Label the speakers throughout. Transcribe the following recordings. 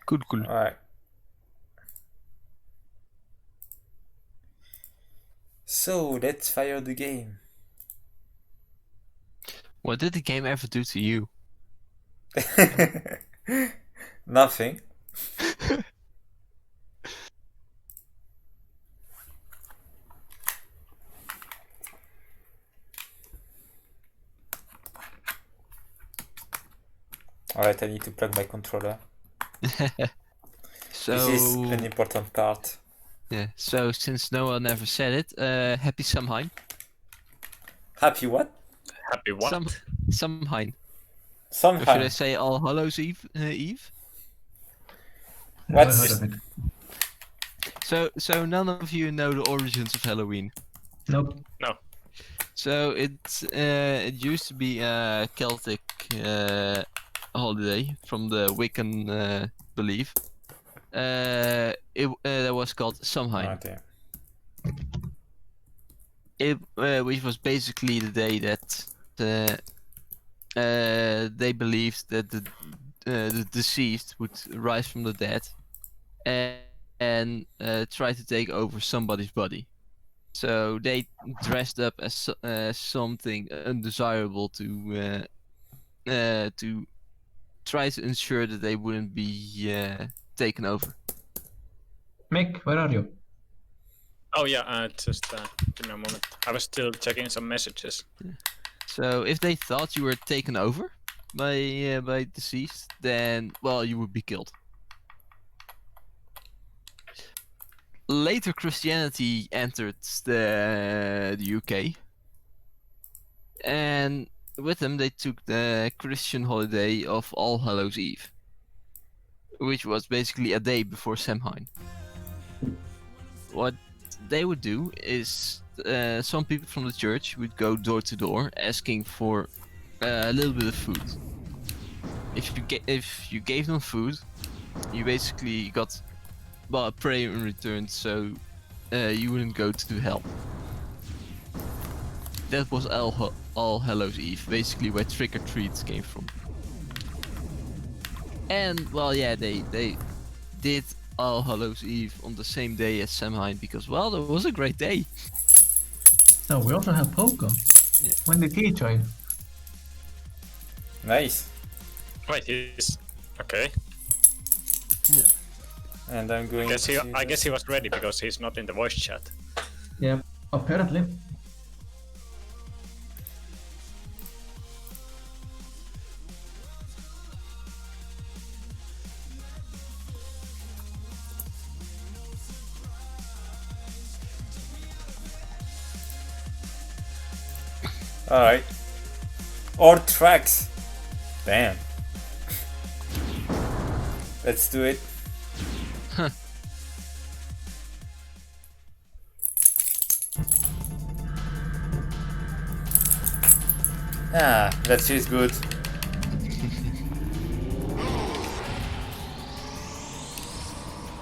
Speaker 1: Cool.
Speaker 2: Alright. So let's fire the game.
Speaker 1: What did the game ever do to you?
Speaker 2: Nothing. Alright, I need to plug my controller.
Speaker 1: So
Speaker 2: This is an important part.
Speaker 1: yeah. So since no one ever said it, happy Samhain.
Speaker 2: Happy what?
Speaker 3: Happy what?
Speaker 1: Samhain. Or
Speaker 2: Somehow.
Speaker 1: should I say All Hallows Eve? Eve.
Speaker 4: Never
Speaker 2: What's-
Speaker 4: heard of it.
Speaker 1: So none of you know the origins of Halloween.
Speaker 4: Nope.
Speaker 1: So it used to be a Celtic holiday from the Wiccan belief. That was called Samhain.
Speaker 2: Oh, damn.
Speaker 1: Which was basically the day that they believed that the deceased would rise from the dead and try to take over somebody's body. So they dressed up as something undesirable to try to ensure that they wouldn't be taken over.
Speaker 4: Mick, where are you?
Speaker 3: Oh yeah, just give me a moment. I was still checking some messages.
Speaker 1: So if they thought you were taken over by deceased, then well, you would be killed. Later, Christianity entered the UK, and with them they took the Christian holiday of All Hallows Eve, which was basically a day before Samhain. What they would do is some people from the church would go door to door asking for a little bit of food. If you gave them food, you basically got a prayer in return, so you wouldn't go to hell. That was All Hallows Eve, basically where trick or treats came from. And well, yeah, they did All Hallows Eve on the same day as Samhain because well, that was a great day.
Speaker 4: No, we also have Poco.
Speaker 1: Yeah.
Speaker 4: When did he join?
Speaker 2: Nice.
Speaker 3: Wait, he's okay.
Speaker 2: And I'm going
Speaker 3: I guess he was ready because he's not in the voice chat.
Speaker 4: Yeah, apparently.
Speaker 2: Alright. Or tracks. Damn. Let's do it. Ah, that feels good.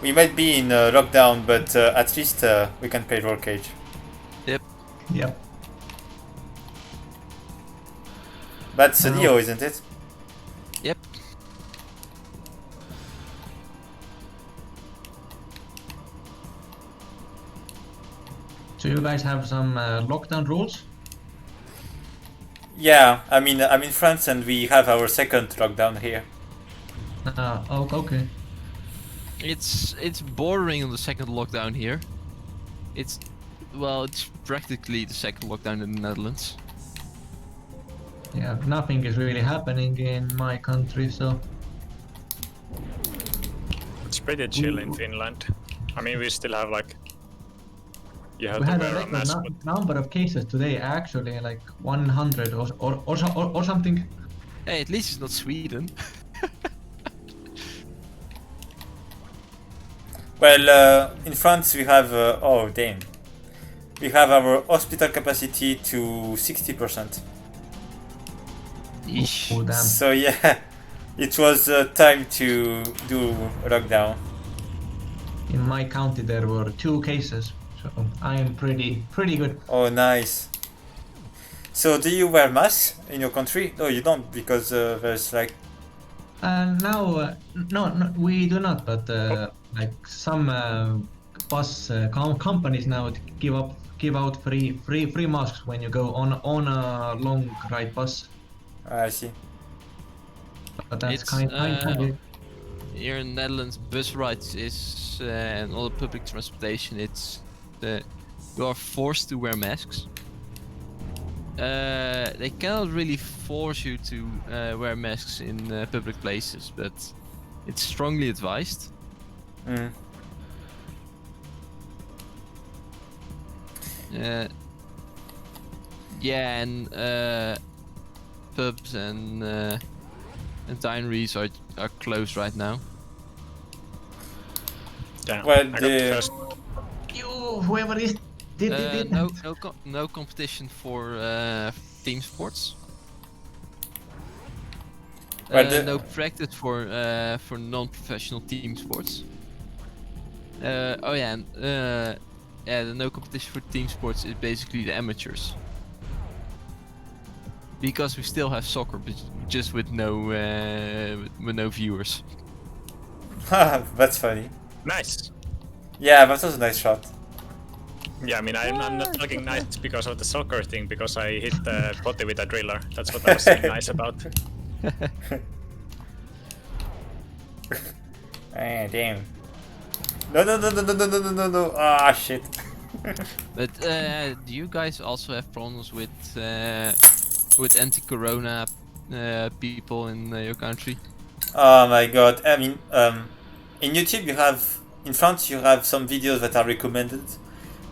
Speaker 2: We might be in lockdown, but at least we can play Rollcage.
Speaker 1: Yep.
Speaker 4: Yep.
Speaker 2: That's Leo, isn't it?
Speaker 1: Yep.
Speaker 4: So you guys have some lockdown rules?
Speaker 2: Yeah, I'm in France and we have our second lockdown here.
Speaker 4: Oh, okay.
Speaker 1: It's bordering on the second lockdown here. It's practically the second lockdown in the Netherlands.
Speaker 4: Yeah, nothing is really happening in my country, so
Speaker 3: It's pretty chill in Finland. I mean, we still have like you have
Speaker 4: we
Speaker 3: to
Speaker 4: had a
Speaker 3: wear a
Speaker 4: record
Speaker 3: mask. But
Speaker 4: number of cases today, actually, like 100 or something.
Speaker 1: Hey, at least it's not Sweden.
Speaker 2: Well, in France we have oh damn, we have our hospital capacity to 60%.
Speaker 1: Eesh.
Speaker 4: Oh, damn.
Speaker 2: So yeah, it was time to do a lockdown.
Speaker 4: In my county there were 2 cases, so I am pretty good.
Speaker 2: Oh nice. So do you wear masks in your country? No, you don't because there's like
Speaker 4: Now, no, we do not. But like some bus companies now give out free masks when you go on a long ride bus.
Speaker 2: I see.
Speaker 4: But that's
Speaker 1: It's
Speaker 4: kind of
Speaker 1: here in the Netherlands, bus rides is and all the public transportation. It's you are forced to wear masks. They cannot really force you to wear masks in public places, but it's strongly advised.
Speaker 2: Mm.
Speaker 1: Yeah, and pubs and dineries are closed right now.
Speaker 3: Damn.
Speaker 2: Well,
Speaker 3: I got
Speaker 2: the-
Speaker 3: first.
Speaker 4: you. Whoever is did
Speaker 1: No competition for team sports.
Speaker 2: Well,
Speaker 1: No practice for non-professional team sports. Oh yeah, and yeah, the no competition for team sports is basically the amateurs. Because we still have soccer, but just with no viewers.
Speaker 2: That's funny.
Speaker 3: Nice.
Speaker 2: Yeah, that was a nice shot.
Speaker 3: Yeah, I mean, I'm not talking nice because of the soccer thing, because I hit the potty with a driller. That's what I was saying nice about.
Speaker 2: Ah, damn. No. Ah, shit.
Speaker 1: But do you guys also have problems with anti-corona people in your country?
Speaker 2: Oh my god. I mean, in YouTube in France you have some videos that are recommended,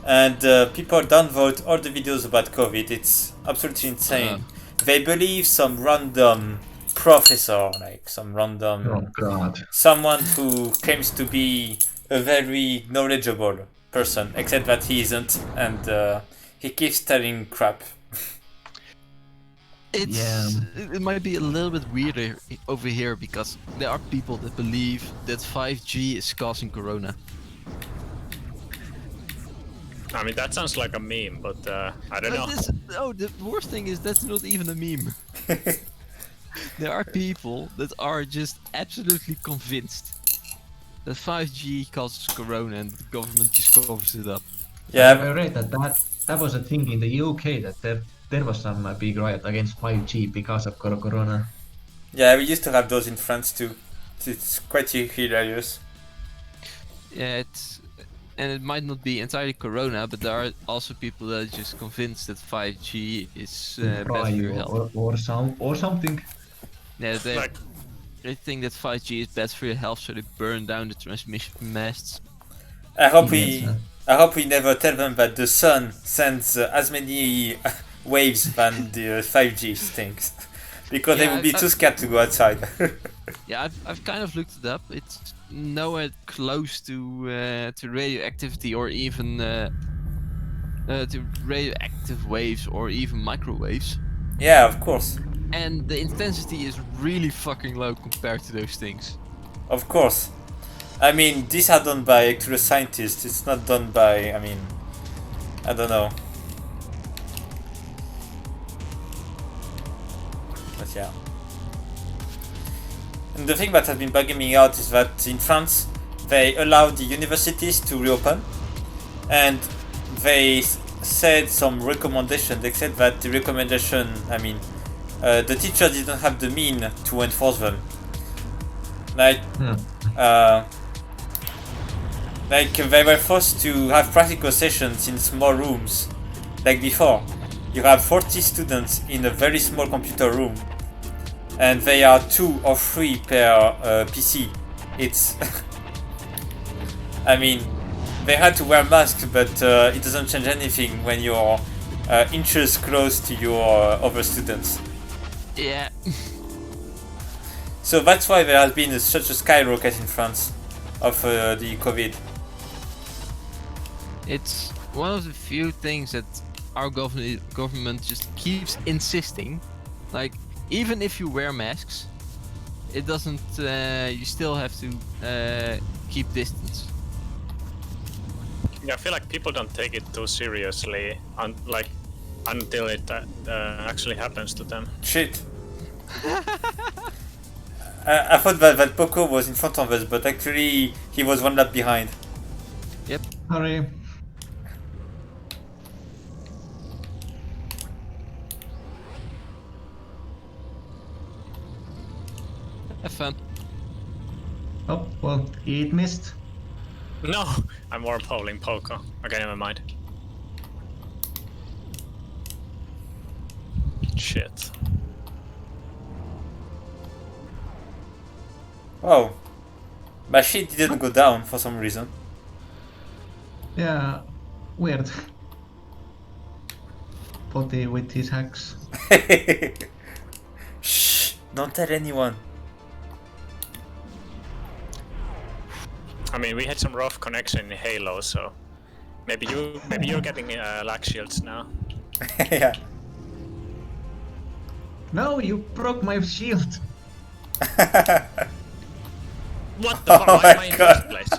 Speaker 2: and people downvote all the videos about COVID. It's absolutely insane. They believe some random professor, like some random
Speaker 4: Oh God.
Speaker 2: someone who claims to be a very knowledgeable person, except that he isn't, and he keeps telling crap.
Speaker 1: It might be a little bit weirder over here because there are people that believe that 5G is causing corona.
Speaker 3: I mean, that sounds like a meme, but I don't know.
Speaker 1: The worst thing is that's not even a meme. There are people that are just absolutely convinced that 5G causes corona and the government just covers it up.
Speaker 4: I
Speaker 2: Yeah,
Speaker 4: read that was a thing in the UK that there was some big riot against 5G because of corona.
Speaker 2: yeah, we used to have those in France too. It's quite hilarious.
Speaker 1: Yeah, it might not be entirely corona, but there are also people that are just convinced that 5G is bad for your health.
Speaker 4: or something.
Speaker 1: Yeah,
Speaker 3: Like,
Speaker 1: they think that 5G is bad for your health, so they burn down the transmission masts.
Speaker 2: I hope
Speaker 4: Yes,
Speaker 2: I hope we never tell them that the sun sends as many waves than the 5G things, because they
Speaker 1: Yeah,
Speaker 2: would be too scared to go outside.
Speaker 1: Yeah, I've kind of looked it up. It's nowhere close to radioactivity or even to radioactive waves or even microwaves.
Speaker 2: Yeah, of course,
Speaker 1: And the intensity is really fucking low compared to those things.
Speaker 2: of course. I mean, these are done by actual scientists. It's not done by, I mean, I don't know. But yeah. And the thing that has been bugging me out is that in France, they allowed the universities to reopen, and they said some recommendations, except that the recommendation, I mean, the teacher didn't have the mean to enforce them. Like, like they were forced to have practical sessions in small rooms. Like before, you have 40 students in a very small computer room, and they are 2 or 3 per PC. It's, I mean, they had to wear masks, but it doesn't change anything when you're inches close to your other students.
Speaker 1: Yeah.
Speaker 2: So that's why there has been such a skyrocket in France of the COVID.
Speaker 1: It's one of the few things that our government just keeps insisting. Like, even if you wear masks, it doesn't. You still have to keep distance.
Speaker 3: Yeah, I feel like people don't take it too seriously, until it actually happens to them.
Speaker 2: Shit. I thought that Poco was in front of us, but actually he was one lap behind.
Speaker 1: Yep.
Speaker 4: Hurry.
Speaker 1: Have fun.
Speaker 4: Oh, well, it missed.
Speaker 3: No, I'm wormholing Poco. Okay, never mind. Shit.
Speaker 2: Oh. My sheet didn't go down for some reason.
Speaker 4: Yeah, weird. Potty with his hacks.
Speaker 2: Shh, don't tell anyone.
Speaker 3: I mean, we had some rough connection in Halo, so maybe you're getting lag shields now.
Speaker 2: Yeah.
Speaker 4: No, you broke my shield.
Speaker 3: What the fuck?
Speaker 2: Oh
Speaker 3: Why am I
Speaker 2: my
Speaker 3: in
Speaker 2: God.
Speaker 3: first place?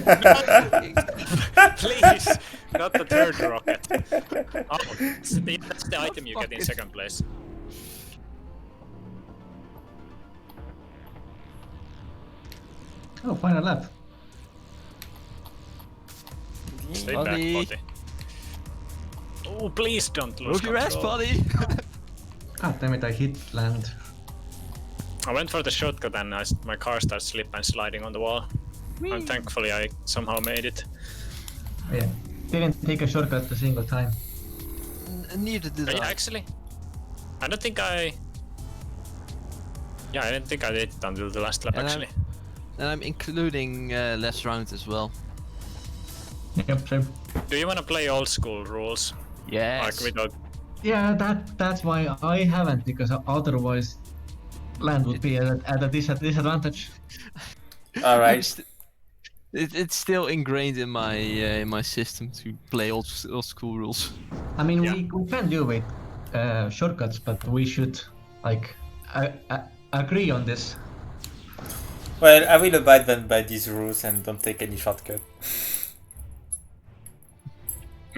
Speaker 3: No! Please, not the third rocket. Oh, that's the item you get in second place.
Speaker 4: Oh, final lap.
Speaker 3: Stay
Speaker 1: Buddy.
Speaker 3: back, buddy. Oh, please don't lose
Speaker 1: Move your ass,
Speaker 3: control.
Speaker 1: buddy!
Speaker 4: God damn it, I hit land.
Speaker 3: I went for the shortcut and my car started slip and sliding on the wall. And thankfully I somehow made it.
Speaker 4: Yeah. Didn't take a shortcut a single time.
Speaker 1: Neither did
Speaker 3: Yeah,
Speaker 1: I.
Speaker 3: actually, I don't think I... Yeah, I didn't think I did it until the last lap,
Speaker 1: And
Speaker 3: actually.
Speaker 1: And I'm including last round as well.
Speaker 4: Yep, same.
Speaker 3: Do you want to play old school rules?
Speaker 1: Yes.
Speaker 3: Like without...
Speaker 4: Yeah, that's why I haven't, because otherwise land would be at a disadvantage.
Speaker 2: Alright.
Speaker 1: It's still ingrained in my system to play old school rules.
Speaker 4: I mean,
Speaker 3: Yeah.
Speaker 4: we can do with shortcuts, but we should like agree on this.
Speaker 2: Well, I will abide then by these rules and don't take any shortcut.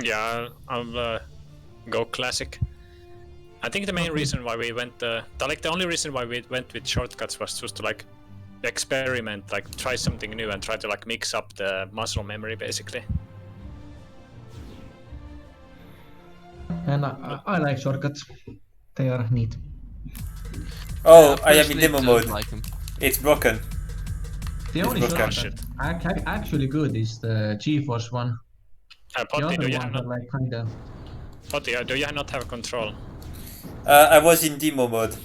Speaker 3: Yeah, I'll go classic. I think the main reason why we went, the only reason why we went with shortcuts was just to like experiment, like try something new and try to like mix up the muscle memory basically.
Speaker 4: And I like shortcuts. They are neat.
Speaker 2: Oh, I am in
Speaker 1: personally
Speaker 2: demo
Speaker 1: don't
Speaker 2: mode.
Speaker 1: Like 'em.
Speaker 2: It's broken.
Speaker 4: The
Speaker 2: It's
Speaker 4: only
Speaker 2: broken.
Speaker 4: shortcut actually good is the GeForce one. The
Speaker 3: Potty,
Speaker 4: other
Speaker 3: do you
Speaker 4: ones
Speaker 3: not,
Speaker 4: are like kinda.
Speaker 3: Potty, do you not have control?
Speaker 2: I was in demo mode.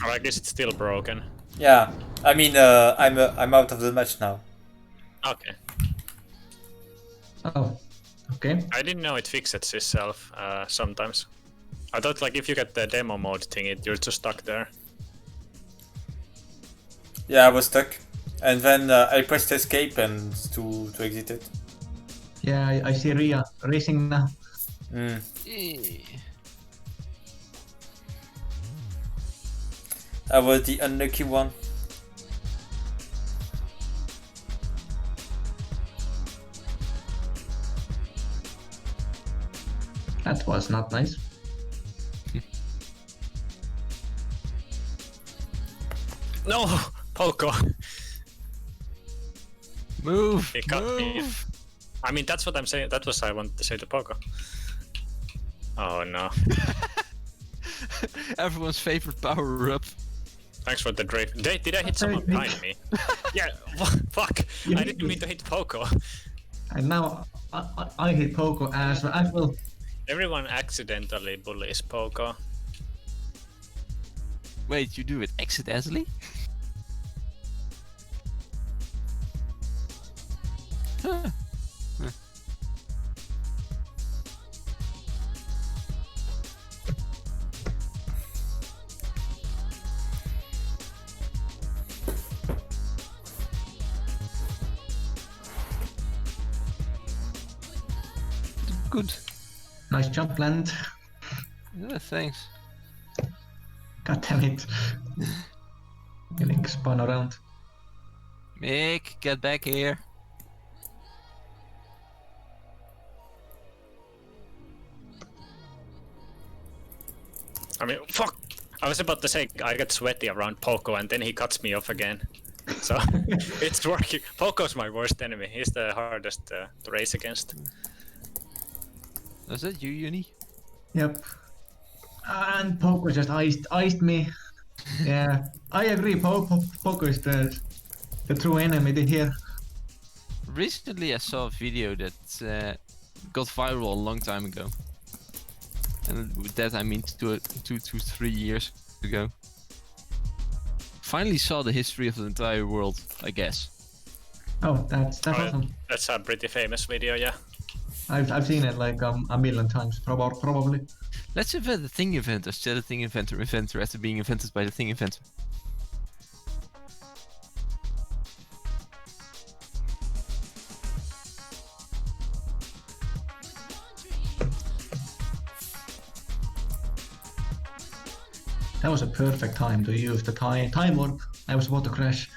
Speaker 3: Or I guess it's still broken.
Speaker 2: Yeah. I mean, I'm out of the match now.
Speaker 3: Okay.
Speaker 4: Oh, okay.
Speaker 3: I didn't know it fixes itself sometimes. I thought like if you get the demo mode thing, you're just stuck there.
Speaker 2: Yeah, I was stuck. And then I pressed escape and to exit it.
Speaker 4: Yeah, I see Ria racing now.
Speaker 2: Mm.
Speaker 1: Eh.
Speaker 2: I was the unlucky one.
Speaker 4: That was not nice.
Speaker 3: No, Poco.
Speaker 1: Move!
Speaker 3: He cut me.
Speaker 1: Move!
Speaker 3: I mean, that's what I'm saying. That was I wanted to say to Poco. Oh no.
Speaker 1: Everyone's favorite power-up.
Speaker 3: Thanks for the drift. Did I hit someone behind me? Yeah. Fuck.
Speaker 4: You
Speaker 3: I
Speaker 4: hit
Speaker 3: didn't
Speaker 4: me.
Speaker 3: mean to hit Poco.
Speaker 4: And now I hit Poco as well.
Speaker 3: Everyone accidentally bullies Poco.
Speaker 1: Wait, you do it accidentally? Huh. Good.
Speaker 4: Nice jump land.
Speaker 1: Yeah, thanks.
Speaker 4: God damn it. Getting spun around.
Speaker 1: Mick, get back here.
Speaker 3: I mean, fuck. I was about to say I get sweaty around Poco and then he cuts me off again. So it's working. Poco's my worst enemy. He's the hardest to race against.
Speaker 1: Was that you, Uni?
Speaker 4: Yep. And Poco just iced me. Yeah, I agree. Poco is the true enemy here.
Speaker 1: Recently I saw a video that got viral a long time ago. And with that I mean 2 to 3 years ago. Finally saw the history of the entire world, I guess.
Speaker 4: Oh, that's awesome.
Speaker 3: That's a pretty famous video, yeah.
Speaker 4: I've seen it like a million times, probably.
Speaker 1: Let's invent the thing inventor instead of thing inventor after being invented by the thing inventor.
Speaker 4: That was a perfect time to use the time warp. I was about to crash.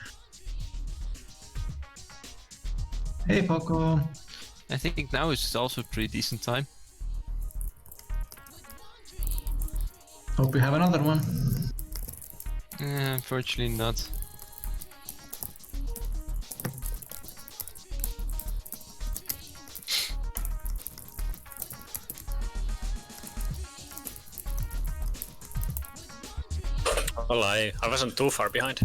Speaker 4: Hey, Poco.
Speaker 1: I think now is also a pretty decent time.
Speaker 4: Hope you have another one.
Speaker 1: Unfortunately not.
Speaker 3: Well, I wasn't too far behind.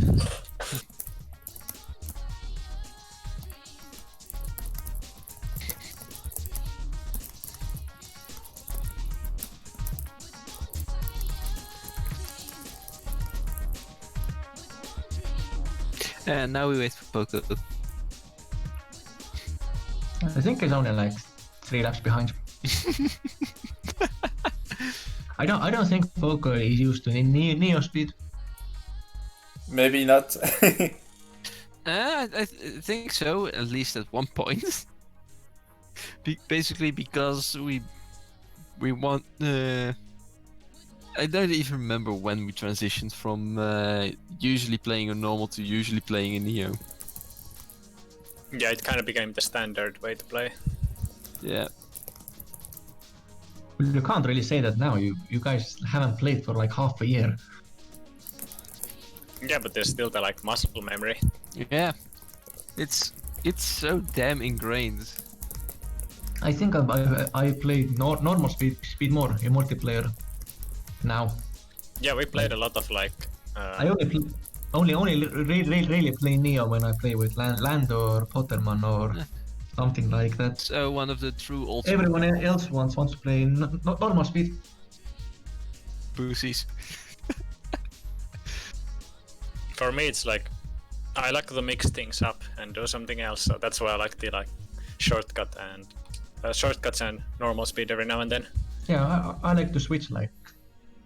Speaker 1: And now we wait for Poco.
Speaker 4: I think he's only like 3 laps behind. I don't think Poco is used to Neo speed.
Speaker 2: Maybe not.
Speaker 1: I think so, at least at one point. Basically because we want... I don't even remember when we transitioned from usually playing on normal to usually playing in Neo.
Speaker 3: Yeah, it kind of became the standard way to play.
Speaker 1: Yeah.
Speaker 4: You can't really say that now. You guys haven't played for like half a year.
Speaker 3: Yeah, but there's still the like muscle memory.
Speaker 1: Yeah. It's so damn ingrained.
Speaker 4: I think I played normal speed more in multiplayer now.
Speaker 3: Yeah, we played a lot of like.
Speaker 4: I only really play Neo when I play with Land or Potterman or something like that.
Speaker 1: So one of the true ultimate
Speaker 4: Everyone else wants to play normal speed.
Speaker 1: pussies.
Speaker 3: For me, it's like I like to mix things up and do something else. So that's why I like the like shortcuts and normal speed every now and then.
Speaker 4: Yeah, I like to switch like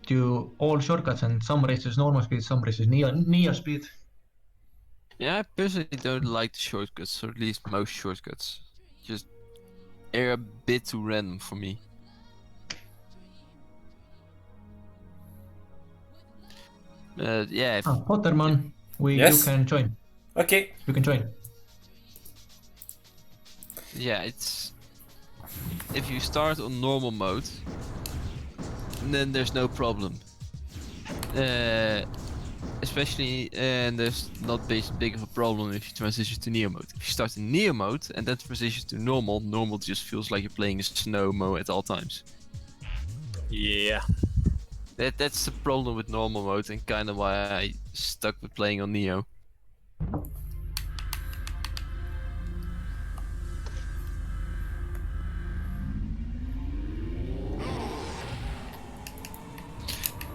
Speaker 4: to all shortcuts and some races normal speed, some races Neo speed.
Speaker 1: Yeah, I personally don't like the shortcuts, or at least most shortcuts. Just they're a bit too random for me. Yeah.
Speaker 4: Potterman,
Speaker 2: Yes?
Speaker 4: you can join.
Speaker 2: Okay.
Speaker 4: You can join.
Speaker 1: Yeah, it's if you start on normal mode, then there's no problem. Especially, and there's not big of a problem if you transition to Neo mode. If you start in Neo mode and then transition to normal just feels like you're playing a snow mode at all times.
Speaker 3: Yeah.
Speaker 1: That's the problem with normal mode and kind of why I stuck with playing on Neo.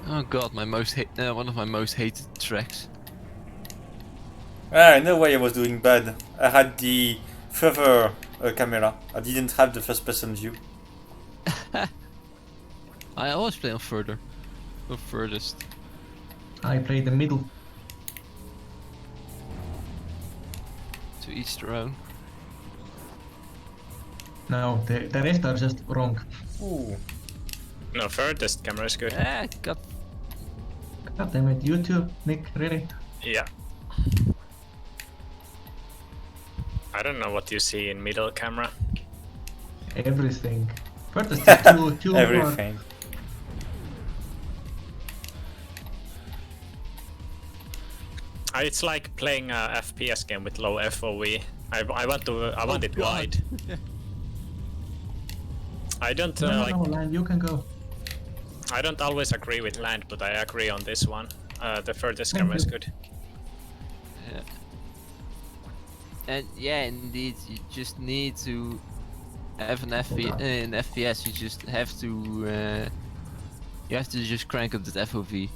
Speaker 1: Oh god, one of my most hated tracks.
Speaker 2: I know why I was doing bad. I had the further camera. I didn't have the first person view.
Speaker 1: I always play on furthest.
Speaker 4: I play the middle.
Speaker 1: To each their own.
Speaker 4: No, the rest are just wrong.
Speaker 2: Ooh.
Speaker 3: No, furthest camera is good.
Speaker 1: God.
Speaker 4: God damn it, YouTube, Nick, really?
Speaker 3: Yeah. I don't know what you see in middle camera.
Speaker 4: Everything. Furthest is too far.
Speaker 2: Everything.
Speaker 3: It's like playing a FPS game with low FOV. I want it
Speaker 1: God.
Speaker 3: wide. I don't
Speaker 4: No,
Speaker 3: like.
Speaker 4: no, Land, you can go.
Speaker 3: I don't always agree with land, but I agree on this one. The furthest
Speaker 4: Thank
Speaker 3: camera is
Speaker 4: you.
Speaker 3: good.
Speaker 1: Yeah. And yeah, indeed, you just need to have an FPS. You just have to just crank up that FOV.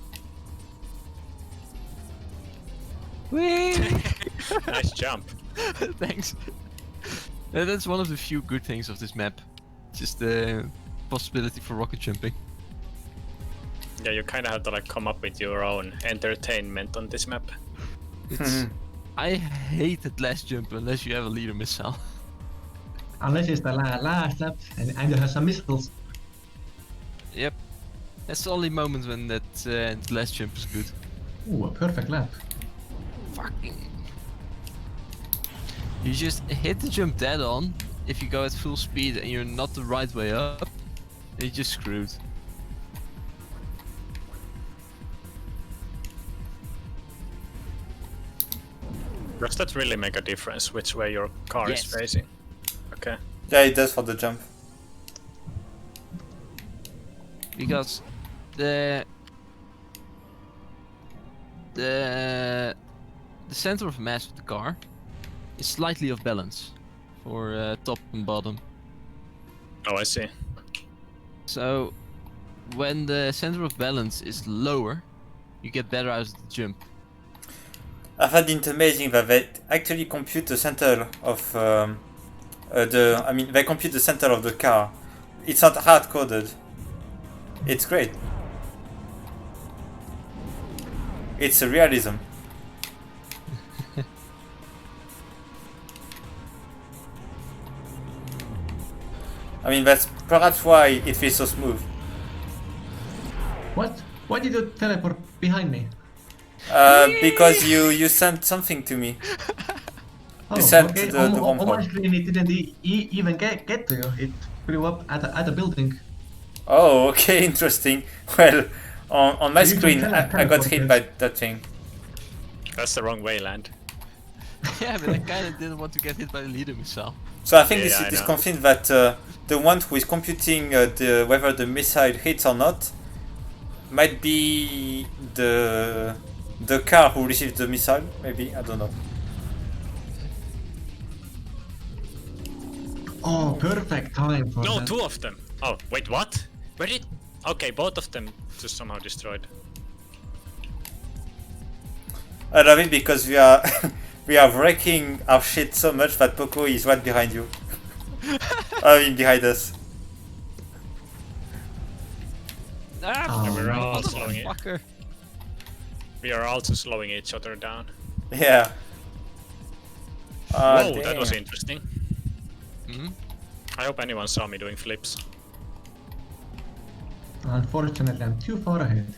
Speaker 1: Whee!
Speaker 3: Nice jump.
Speaker 1: Thanks. That's one of the few good things of this map. Just the possibility for rocket jumping.
Speaker 3: Yeah, you kind of have to like come up with your own entertainment on this map.
Speaker 1: It's, I hate that last jump unless you have a leader missile.
Speaker 4: Unless it's the last lap and you have some missiles.
Speaker 1: Yep. That's the only moment when that last jump is good.
Speaker 4: Ooh, a perfect lap.
Speaker 1: Fucking. You just hit the jump dead on. If you go at full speed and you're not the right way up, you're just screwed.
Speaker 3: Does that really make a difference which way your car
Speaker 1: Yes.
Speaker 3: is facing? Okay.
Speaker 2: Yeah, it does for the jump.
Speaker 1: Because the center of mass of the car is slightly off balance for top and bottom.
Speaker 3: Oh, I see.
Speaker 1: So when the center of balance is lower, you get better out of the jump.
Speaker 2: I find it amazing that they actually compute the center of they compute the center of the car. It's not hard coded. It's great. It's a realism. I mean, that's perhaps why it feels so smooth.
Speaker 4: What? Why did you teleport behind me?
Speaker 2: Because you sent something to me.
Speaker 4: Oh,
Speaker 2: sent
Speaker 4: okay.
Speaker 2: the wrong
Speaker 4: On my
Speaker 2: one.
Speaker 4: screen it didn't even get to you. It flew up at a building.
Speaker 2: Oh, okay, interesting. Well, on my
Speaker 4: You can
Speaker 2: screen,
Speaker 4: tell
Speaker 2: I got hit
Speaker 4: teleported.
Speaker 2: by that thing.
Speaker 3: That's the wrong way, land.
Speaker 1: Yeah, but I kinda didn't want to get hit by the leader missile.
Speaker 2: So I think
Speaker 3: Yeah, I
Speaker 2: this
Speaker 3: know.
Speaker 2: confirms that the one who is computing whether the missile hits or not might be the car who received the missile. Maybe, I don't know.
Speaker 4: Oh, perfect time for
Speaker 3: No,
Speaker 4: that.
Speaker 3: two of them. Oh, wait, what? Where did? Okay, both of them just somehow destroyed.
Speaker 2: I love it because we are we are wrecking our shit so much that Poco is right behind you. I mean, behind us.
Speaker 1: Ah,
Speaker 4: Oh,
Speaker 3: we're all slowing it.
Speaker 1: motherfucker.
Speaker 3: We are also slowing each other down.
Speaker 2: Yeah.
Speaker 3: Whoa, that
Speaker 2: Damn.
Speaker 3: was interesting.
Speaker 1: Hmm?
Speaker 3: I hope anyone saw me doing flips.
Speaker 4: Unfortunately, I'm too far ahead.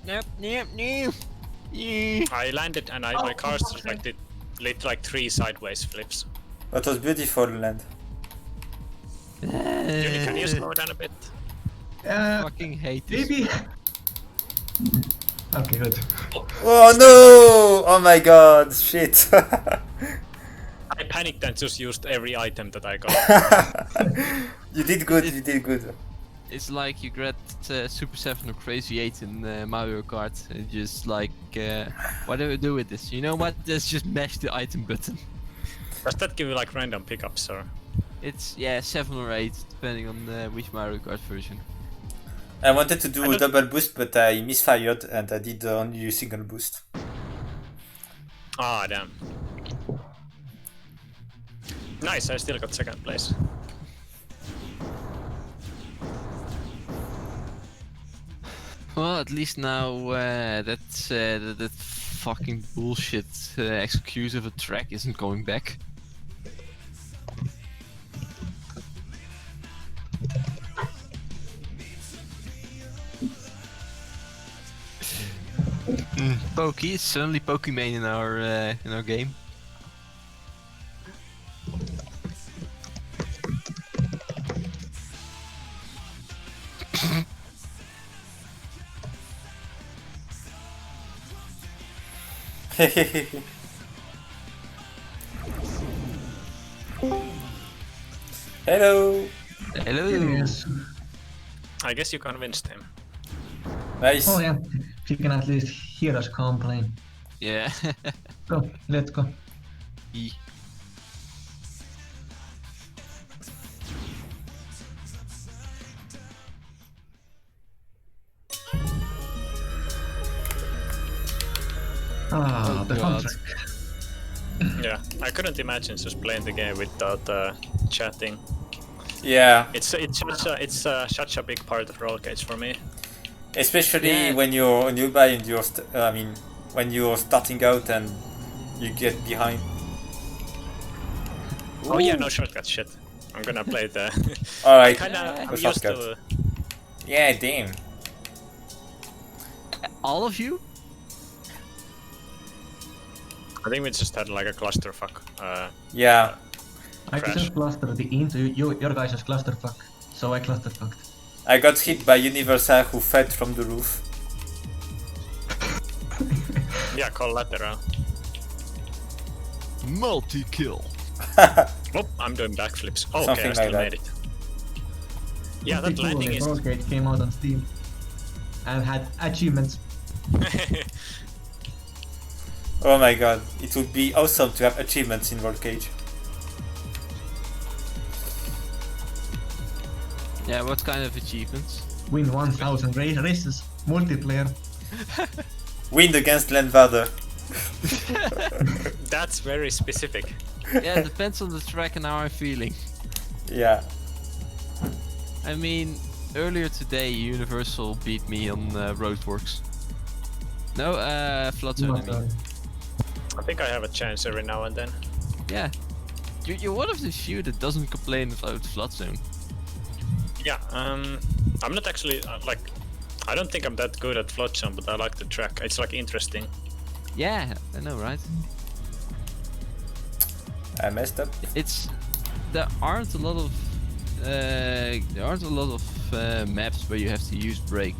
Speaker 1: Nope.
Speaker 3: I landed and my car
Speaker 4: for fuck's
Speaker 3: like lit like 3 sideways flips.
Speaker 2: That was beautiful, land.
Speaker 3: Juni, can you slow down a bit?
Speaker 1: Fucking hate this.
Speaker 4: Maybe. Okay, good.
Speaker 2: Oh no! Oh my god! Shit!
Speaker 3: I panicked and just used every item that I got.
Speaker 2: You did good. You did good.
Speaker 1: It's like you get Super 7 or Crazy 8 in Mario Kart and just like, what do we do with this? You know what? Let's just mash the item button.
Speaker 3: Does that give you like random pickups or?
Speaker 1: It's, yeah, 7 or 8, depending on which Mario Kart version.
Speaker 2: I wanted to do
Speaker 3: I
Speaker 2: a
Speaker 3: don't-
Speaker 2: double boost, but I misfired and I did only a single boost.
Speaker 3: Ah, damn. Nice, I still got second place.
Speaker 1: Well, at least now that fucking bullshit excuse of a track isn't going back. Pokey, it's suddenly Pokemon in our game.
Speaker 2: Hello.
Speaker 1: Hello.
Speaker 4: Yes.
Speaker 3: I guess you convinced him.
Speaker 2: Nice.
Speaker 4: Oh yeah, she can at least hear us complain.
Speaker 1: Yeah.
Speaker 4: Go, let's go.
Speaker 1: E.
Speaker 4: Ah,
Speaker 1: Oh,
Speaker 4: the
Speaker 1: God.
Speaker 4: soundtrack.
Speaker 3: Yeah, I couldn't imagine just playing the game without chatting.
Speaker 2: Yeah,
Speaker 3: It's such a big part of Rollcage for me.
Speaker 2: especially
Speaker 1: Yeah.
Speaker 2: when you're newbie and when you're starting out and you get behind.
Speaker 3: Oh yeah, no shortcut shit. I'm gonna play the.
Speaker 2: All right.
Speaker 3: I'm
Speaker 2: No
Speaker 3: used
Speaker 2: shortcut.
Speaker 3: to.
Speaker 2: Yeah, damn.
Speaker 1: All of you?
Speaker 3: I think we just had like a clusterfuck.
Speaker 2: Yeah.
Speaker 4: I
Speaker 3: Crash.
Speaker 4: just clustered into your guys' clusterfuck, so I clusterfucked.
Speaker 2: I got hit by Universal who fed from the roof.
Speaker 3: Yeah, collateral.
Speaker 1: Multi-kill.
Speaker 3: Oh, I'm doing backflips. Oh, okay,
Speaker 2: Something
Speaker 3: I still
Speaker 2: like that.
Speaker 3: made it. Yeah, that
Speaker 4: Pretty cool
Speaker 3: landing
Speaker 4: if
Speaker 3: is.
Speaker 4: Rollcage came out on Steam and had achievements.
Speaker 2: Oh my god, it would be awesome to have achievements in Rollcage.
Speaker 1: Yeah, what kind of achievements?
Speaker 4: Win 1000 races, multiplayer.
Speaker 2: Win against Landvader.
Speaker 3: That's very specific.
Speaker 1: Yeah, it depends on the track and how I'm feeling.
Speaker 2: Yeah.
Speaker 1: I mean, earlier today, Universal beat me on Roadworks. No, Flood Zone, I mean.
Speaker 3: I think I have a chance every now and then.
Speaker 1: Yeah. You're one of the few that doesn't complain about Flood Zone.
Speaker 3: Yeah, I'm not actually like. I don't think I'm that good at Flood Zone, but I like the track. It's like interesting.
Speaker 1: Yeah, I know, right?
Speaker 2: I messed up.
Speaker 1: There aren't a lot of maps where you have to use brake.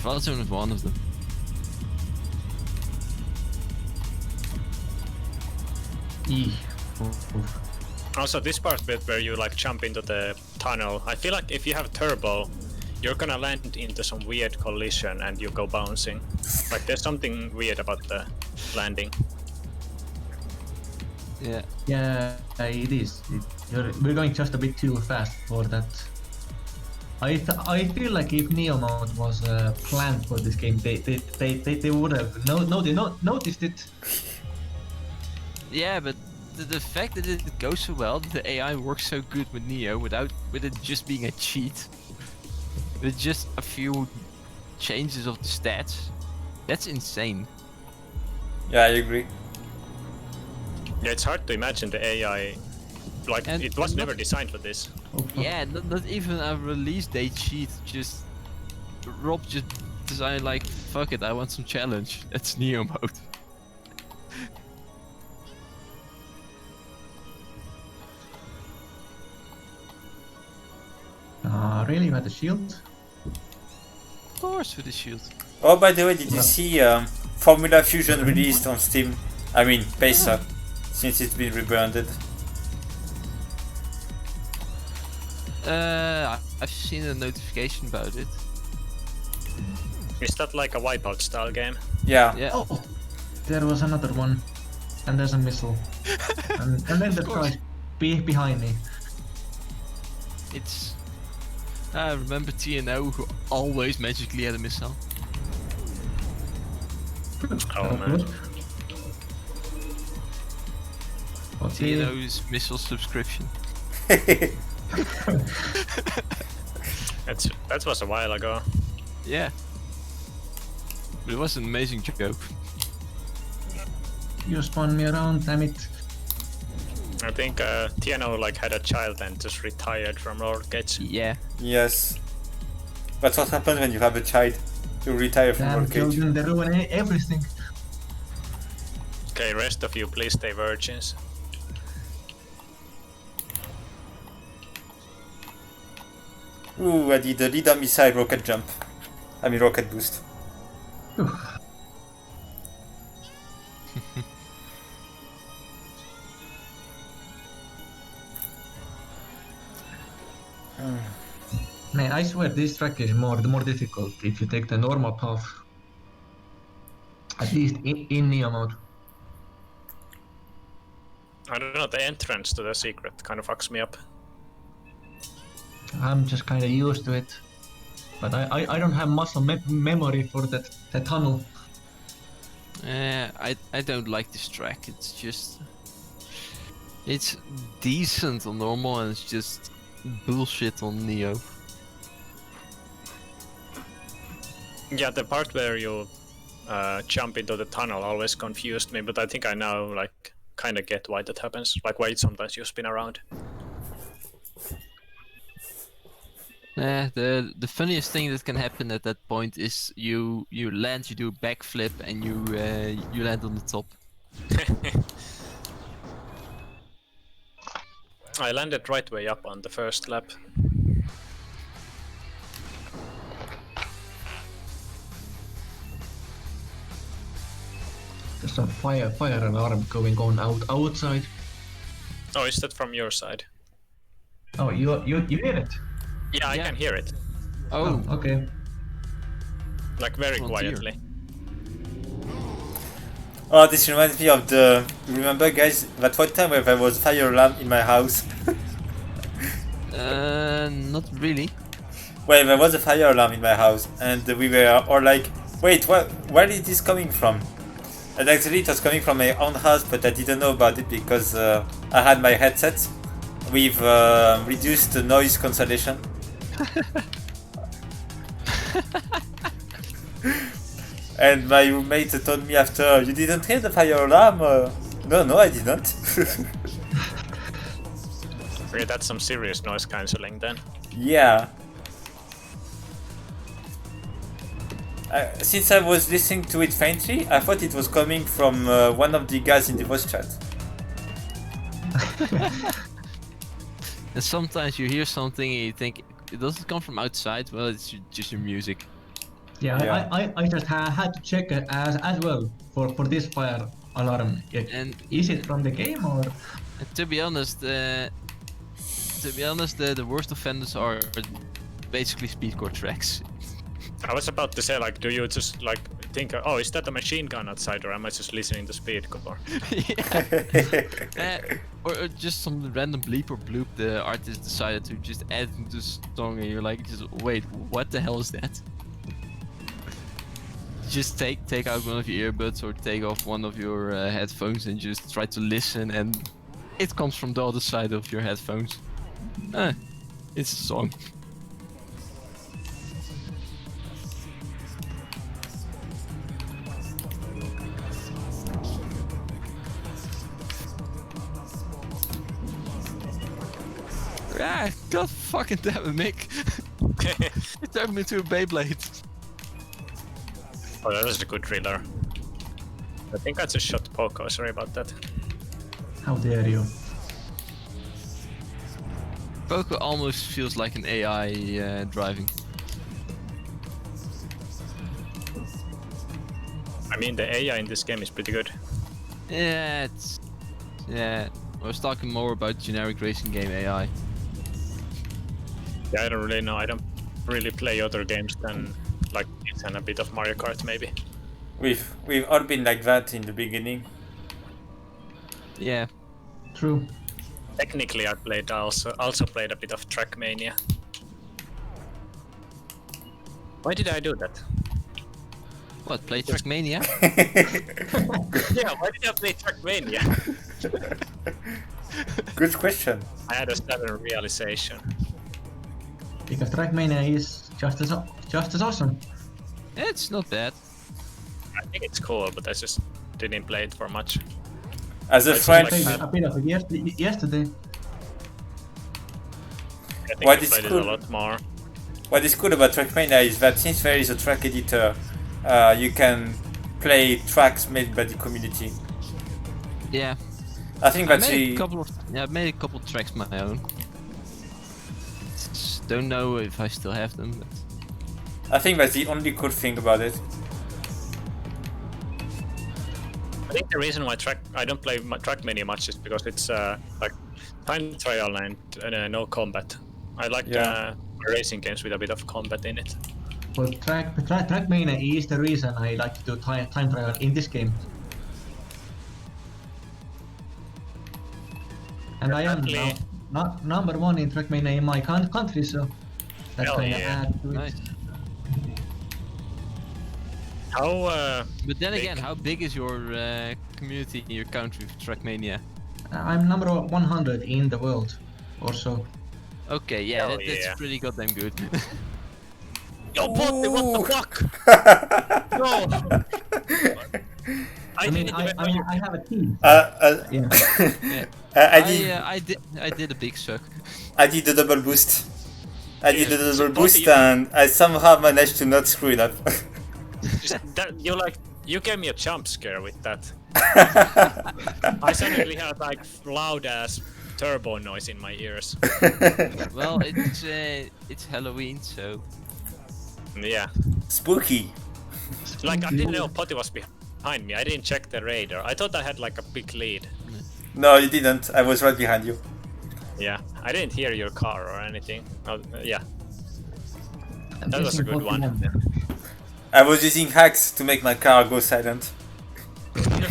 Speaker 1: Flood Zone is one of them.
Speaker 4: Eee. Oof, oof.
Speaker 3: Also, this part bit where you like jump into the tunnel. I feel like if you have turbo, you're gonna land into some weird collision and you go bouncing. Like there's something weird about the landing.
Speaker 1: Yeah.
Speaker 4: Yeah, it is. We're going just a bit too fast for that. I feel like if Neo mode was planned for this game, they would have noticed it.
Speaker 1: Yeah, but the fact that it goes so well, that the AI works so good with Neo with it just being a cheat, with just a few changes of the stats, that's insane.
Speaker 2: Yeah, I agree.
Speaker 3: Yeah, it's hard to imagine the AI. Like
Speaker 1: And
Speaker 3: it was
Speaker 1: not-
Speaker 3: never designed for this.
Speaker 4: Oh,
Speaker 1: Yeah, not even a release date cheat. Just Rob just decided like, fuck it, I want some challenge. That's Neo mode.
Speaker 4: Really? You had a shield?
Speaker 1: Of course, with the shield.
Speaker 2: Oh, by the way, did you see Formula Fusion released on Steam? I mean, Pesa, since it's been rebranded.
Speaker 1: I've seen a notification about it.
Speaker 3: Is that like a Wipeout style game?
Speaker 2: Yeah.
Speaker 1: Yeah.
Speaker 4: Oh, there was another one, and there's a missile, and then the
Speaker 1: course.
Speaker 4: guy behind me.
Speaker 1: It's. I remember TNO who always magically had a missile.
Speaker 3: Oh man.
Speaker 4: Okay.
Speaker 1: TNO's missile subscription.
Speaker 3: That was a while ago.
Speaker 1: Yeah. But it was an amazing joke.
Speaker 4: You spun me around, damn it.
Speaker 3: I think TNO like had a child and just retired from Rollcage.
Speaker 1: Yeah.
Speaker 2: Yes. That's what happens when you have a child. You retire from
Speaker 4: Damn
Speaker 2: Rollcage.
Speaker 4: children, they ruin everything.
Speaker 3: Okay, rest of you, please stay virgins.
Speaker 2: Ooh, I did a leader missile rocket jump. I mean rocket boost.
Speaker 4: Man, I swear this track is more difficult if you take the normal path. At least in Neo mode.
Speaker 3: I don't know, the entrance to the secret kind of fucks me up.
Speaker 4: I'm just kind of used to it. But I don't have muscle memory for that tunnel.
Speaker 1: I don't like this track. It's just... It's decent on normal and it's just bullshit on Neo.
Speaker 3: Yeah, the part where you jump into the tunnel always confused me, but I think I now like kind of get why that happens. Like why sometimes you spin around.
Speaker 1: The funniest thing that can happen at that point is you land, you do a backflip, and you land on the top.
Speaker 3: I landed right way up on the first lap.
Speaker 4: There's some fire alarm going on outside.
Speaker 3: Oh, is that from your side?
Speaker 4: Oh, you hear it?
Speaker 3: Yeah, I can hear it.
Speaker 1: Oh,
Speaker 4: Okay.
Speaker 3: Like very
Speaker 1: Frontier.
Speaker 3: quietly.
Speaker 2: Oh, this reminds me of the... Remember, guys, that one time where there was fire alarm in my house?
Speaker 1: not really.
Speaker 2: Well, there was a fire alarm in my house, and we were all like, wait, where is this coming from? And actually it was coming from my own house, but I didn't know about it because I had my headset with reduced noise cancellation. And my roommate told me after, you didn't hear the fire alarm? No, I didn't.
Speaker 3: Okay, that's some serious noise cancelling then.
Speaker 2: Yeah. Since I was listening to it faintly, I thought it was coming from one of the guys in the voice chat.
Speaker 1: And sometimes you hear something and you think it doesn't come from outside. Well, it's just your music.
Speaker 4: Yeah,
Speaker 2: Yeah.
Speaker 4: I just had to check it as well for this fire alarm.
Speaker 1: And
Speaker 4: Is it from the game or?
Speaker 1: to be honest, the worst offenders are basically speedcore tracks.
Speaker 3: I was about to say, like, do you just like think, oh, is that a machine gun outside, or am I just listening to speedcore?
Speaker 1: Or just some random bleep or bloop the artist decided to just add into the song, and you're like, just wait, what the hell is that? Just take out one of your earbuds or take off one of your headphones and just try to listen, and it comes from the other side of your headphones. It's a song. Ah, god fucking damn it, Mick. You turned me into a Beyblade.
Speaker 3: Oh, that is a good driller. I think I just shot Poco, sorry about that.
Speaker 4: How dare you?
Speaker 1: Poco almost feels like an AI driving.
Speaker 3: I mean, the AI in this game is pretty good.
Speaker 1: Yeah, I was talking more about generic racing game AI.
Speaker 3: Yeah, I don't really know. I don't really play other games than like it and a bit of Mario Kart maybe.
Speaker 2: We've all been like that in the beginning.
Speaker 1: Yeah.
Speaker 4: True.
Speaker 3: Technically, I also played a bit of Trackmania. Why did I do that?
Speaker 1: What, play Trackmania?
Speaker 3: Yeah, why did I play Trackmania?
Speaker 2: Good question.
Speaker 3: I had a sudden realization.
Speaker 4: Because Trackmania is just as awesome.
Speaker 1: It's not bad.
Speaker 3: I think it's cool, but I just didn't play it for much.
Speaker 2: As a
Speaker 3: It's
Speaker 2: French,
Speaker 3: like
Speaker 4: Played a bit of it yesterday.
Speaker 3: I think
Speaker 2: What
Speaker 3: I
Speaker 2: is
Speaker 3: played
Speaker 2: cool?
Speaker 3: it a lot more.
Speaker 2: what is cool about Trackmania is that since there is a track editor, you can play tracks made by the community.
Speaker 1: Yeah.
Speaker 2: I think
Speaker 1: I
Speaker 2: that's
Speaker 1: made
Speaker 2: the...
Speaker 1: I've made a couple tracks my own. Don't know if I still have them, but
Speaker 2: I think that's the only cool thing about it.
Speaker 3: I think the reason why I don't play Trackmania much is because it's like time trial and no combat. I like racing games with a bit of combat in it.
Speaker 4: Well, Trackmania is the reason I like to do time trial in this game. And I am now not number 1 in Trackmania in my country, so that's
Speaker 3: Hell
Speaker 4: kind of
Speaker 3: yeah.
Speaker 4: add to it.
Speaker 1: Nice.
Speaker 3: How
Speaker 1: But then
Speaker 3: big?
Speaker 1: again, how big is your community in your country for Trackmania?
Speaker 4: I'm number 100 in the world, or so.
Speaker 1: Okay, yeah,
Speaker 3: Hell
Speaker 1: that's
Speaker 3: yeah.
Speaker 1: pretty goddamn good.
Speaker 3: Yo, Botte, what the fuck? No!
Speaker 4: I mean, I have a team. Yeah.
Speaker 1: I did a big suck.
Speaker 2: I did the double boost. I did the
Speaker 3: Yeah,
Speaker 2: double
Speaker 3: so
Speaker 2: boost
Speaker 3: Poppy-
Speaker 2: and I somehow managed to not screw it up.
Speaker 3: You gave me a jump scare with that. I suddenly had like loud ass turbo noise in my ears.
Speaker 1: Well, it's Halloween, so
Speaker 3: Yeah.
Speaker 2: Spooky.
Speaker 3: Like I didn't know Potty was behind me. I didn't check the radar. I thought I had like a big lead.
Speaker 2: No, you didn't. I was right behind you.
Speaker 3: Yeah. I didn't hear your car or anything. Oh, yeah.
Speaker 4: I'm
Speaker 3: That was a
Speaker 4: guessing
Speaker 3: good one.
Speaker 4: 41 then.
Speaker 2: I was using hacks to make my car go silent.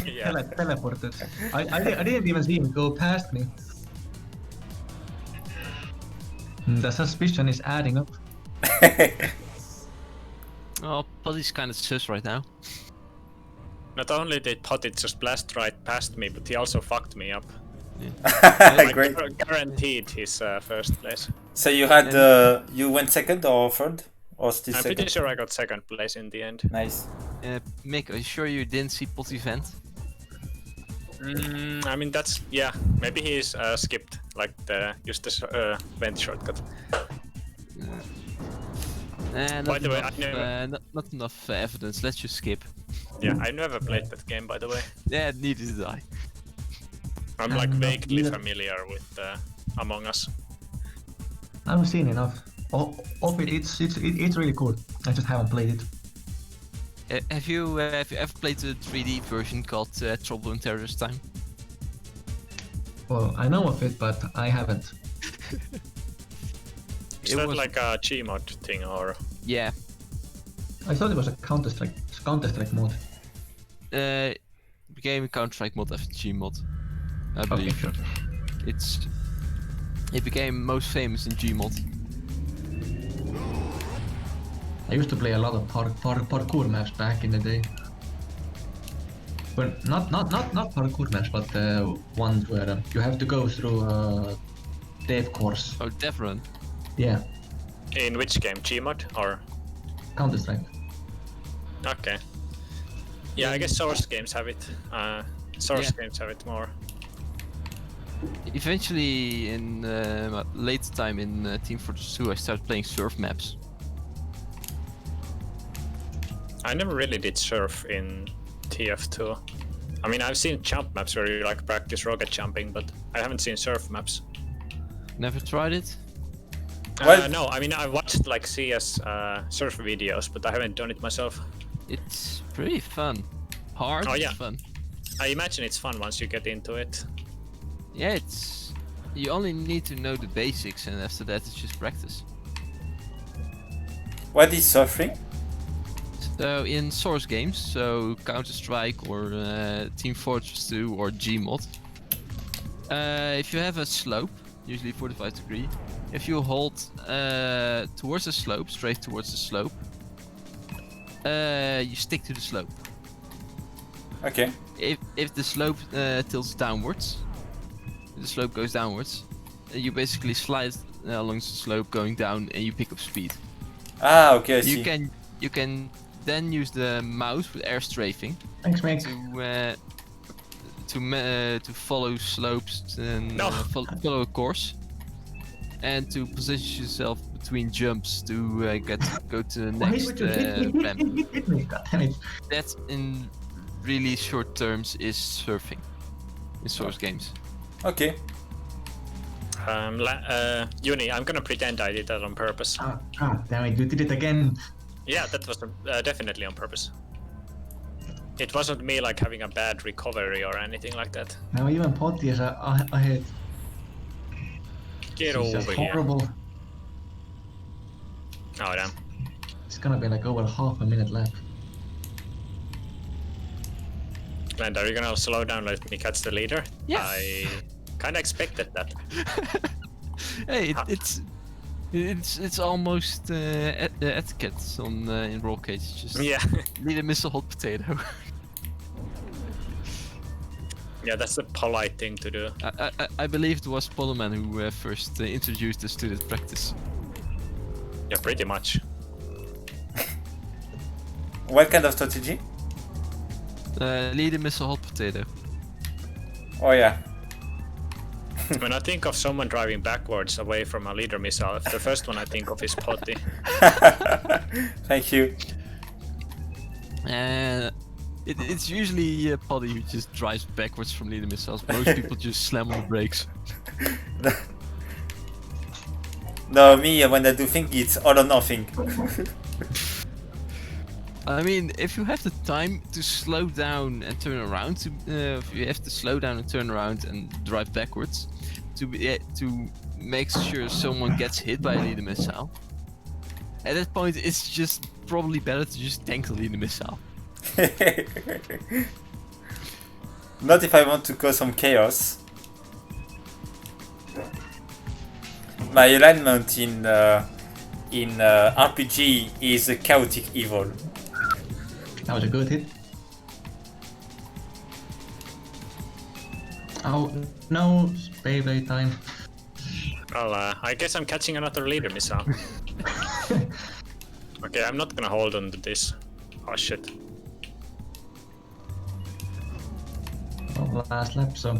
Speaker 3: Yeah.
Speaker 4: Teleported. I didn't even see him go past me. The suspicion is adding up.
Speaker 1: oh, Putty's kind of sus right now.
Speaker 3: Not only did Potty just blast right past me, but he also fucked me up. Like,
Speaker 2: Great.
Speaker 3: guaranteed his first place.
Speaker 2: So you had you went second or third or still
Speaker 3: I'm
Speaker 2: second?
Speaker 3: pretty sure I got second place in the end.
Speaker 2: Nice.
Speaker 1: Mick, are you sure you didn't see Potty vent?
Speaker 3: I mean that's maybe he's skipped like used the vent shortcut.
Speaker 1: Not
Speaker 3: By the way,
Speaker 1: enough,
Speaker 3: I never-
Speaker 1: not enough evidence. Let's just skip.
Speaker 3: Yeah, I never played that game by the way.
Speaker 1: Yeah, neither did I.
Speaker 3: I'm like
Speaker 4: I'm not
Speaker 3: vaguely
Speaker 4: either.
Speaker 3: familiar with Among Us.
Speaker 4: I've seen enough. Of it, it's really cool. I just haven't played it.
Speaker 1: Have you ever played the 3D version called Trouble in Terrorist Time?
Speaker 4: Well, I know of it, but I haven't.
Speaker 3: Is
Speaker 1: It
Speaker 3: that
Speaker 1: was-
Speaker 3: like a Gmod thing or?
Speaker 1: Yeah.
Speaker 4: I thought it was a Counter-Strike mode.
Speaker 1: Became a Counter-Strike mod after Gmod. I
Speaker 4: Okay,
Speaker 1: believe.
Speaker 4: sure.
Speaker 1: It became most famous in Gmod.
Speaker 4: I used to play a lot of parkour maps back in the day. But not parkour maps, but ones where you have to go through a dev course.
Speaker 1: Oh, Devron.
Speaker 4: Yeah,
Speaker 3: In which game? Gmod or?
Speaker 4: Counter-Strike.
Speaker 3: Okay. Yeah, I guess Source games have it. Source
Speaker 1: Yeah.
Speaker 3: games have it more.
Speaker 1: Eventually, in later time in Team Fortress 2, I started playing surf maps.
Speaker 3: I never really did surf in TF2. I mean, I've seen jump maps where you like practice rocket jumping, but I haven't seen surf maps.
Speaker 1: Never tried it.
Speaker 2: Well-
Speaker 3: No, I mean I watched like CS surf videos, but I haven't done it myself.
Speaker 1: It's pretty fun. Hard,
Speaker 3: Oh,
Speaker 1: but
Speaker 3: yeah.
Speaker 1: fun.
Speaker 3: I imagine it's fun once you get into it.
Speaker 1: Yeah, it's... You only need to know the basics, and after that it's just practice.
Speaker 2: What is surfing?
Speaker 1: So in source games, so Counter-Strike or Team Fortress 2 or Gmod, if you have a slope, usually 45 degree, if you hold towards the slope, straight towards the slope, you stick to the slope.
Speaker 2: Okay.
Speaker 1: If the slope tilts downwards, the slope goes downwards, you basically slide along the slope going down and you pick up speed.
Speaker 2: Ah, okay, I see.
Speaker 1: You can then use the mouse with air strafing
Speaker 4: Thanks, mate.
Speaker 1: to follow slopes and
Speaker 3: No.
Speaker 1: follow a course, and to position yourself between jumps to go to the next ramp.
Speaker 4: Hit me, God damn it.
Speaker 1: That in really short terms is surfing in source games.
Speaker 2: Okay.
Speaker 3: Uni, I'm gonna pretend I did that on purpose.
Speaker 4: Ah, God damn it, you did it again.
Speaker 3: Yeah, that was definitely on purpose. It wasn't me like having a bad recovery or anything like that.
Speaker 4: Now even Potty is ahead.
Speaker 3: Get
Speaker 4: This is just
Speaker 3: over here.
Speaker 4: horrible.
Speaker 3: Oh damn.
Speaker 4: It's gonna be like over half a minute left.
Speaker 3: Glenn, are you gonna slow down, let me catch the leader?
Speaker 1: Yes.
Speaker 3: I kinda expected that.
Speaker 1: Hey, it's almost etiquette on in Rollcage. Just
Speaker 3: Yeah.
Speaker 1: need a missile hot potato.
Speaker 3: Yeah, that's a polite thing to do.
Speaker 1: I believe it was Poleman who first introduced us to this practice.
Speaker 3: Yeah, pretty much.
Speaker 2: What kind of strategy?
Speaker 1: Lead a missile hot potato.
Speaker 2: Oh yeah.
Speaker 3: When I think of someone driving backwards away from a leader missile, the first one I think of is Potty.
Speaker 2: Thank you.
Speaker 1: It's usually Poddy who just drives backwards from leader missiles. Most people just slam on the brakes.
Speaker 2: No, me, when I do think it's all or nothing.
Speaker 1: I mean, if you have the time to slow down and turn around, if you have to slow down and turn around and drive backwards, to make sure someone gets hit by a leader missile. At that point, it's just probably better to just tank the leader missile.
Speaker 2: Not if I want to cause some chaos. My alignment in RPG is a chaotic evil.
Speaker 4: That was a good hit. Oh no, Beyblade time.
Speaker 3: Well, I guess I'm catching another leader missile. Okay, I'm not gonna hold on to this. Oh shit.
Speaker 4: Oh, last lap, so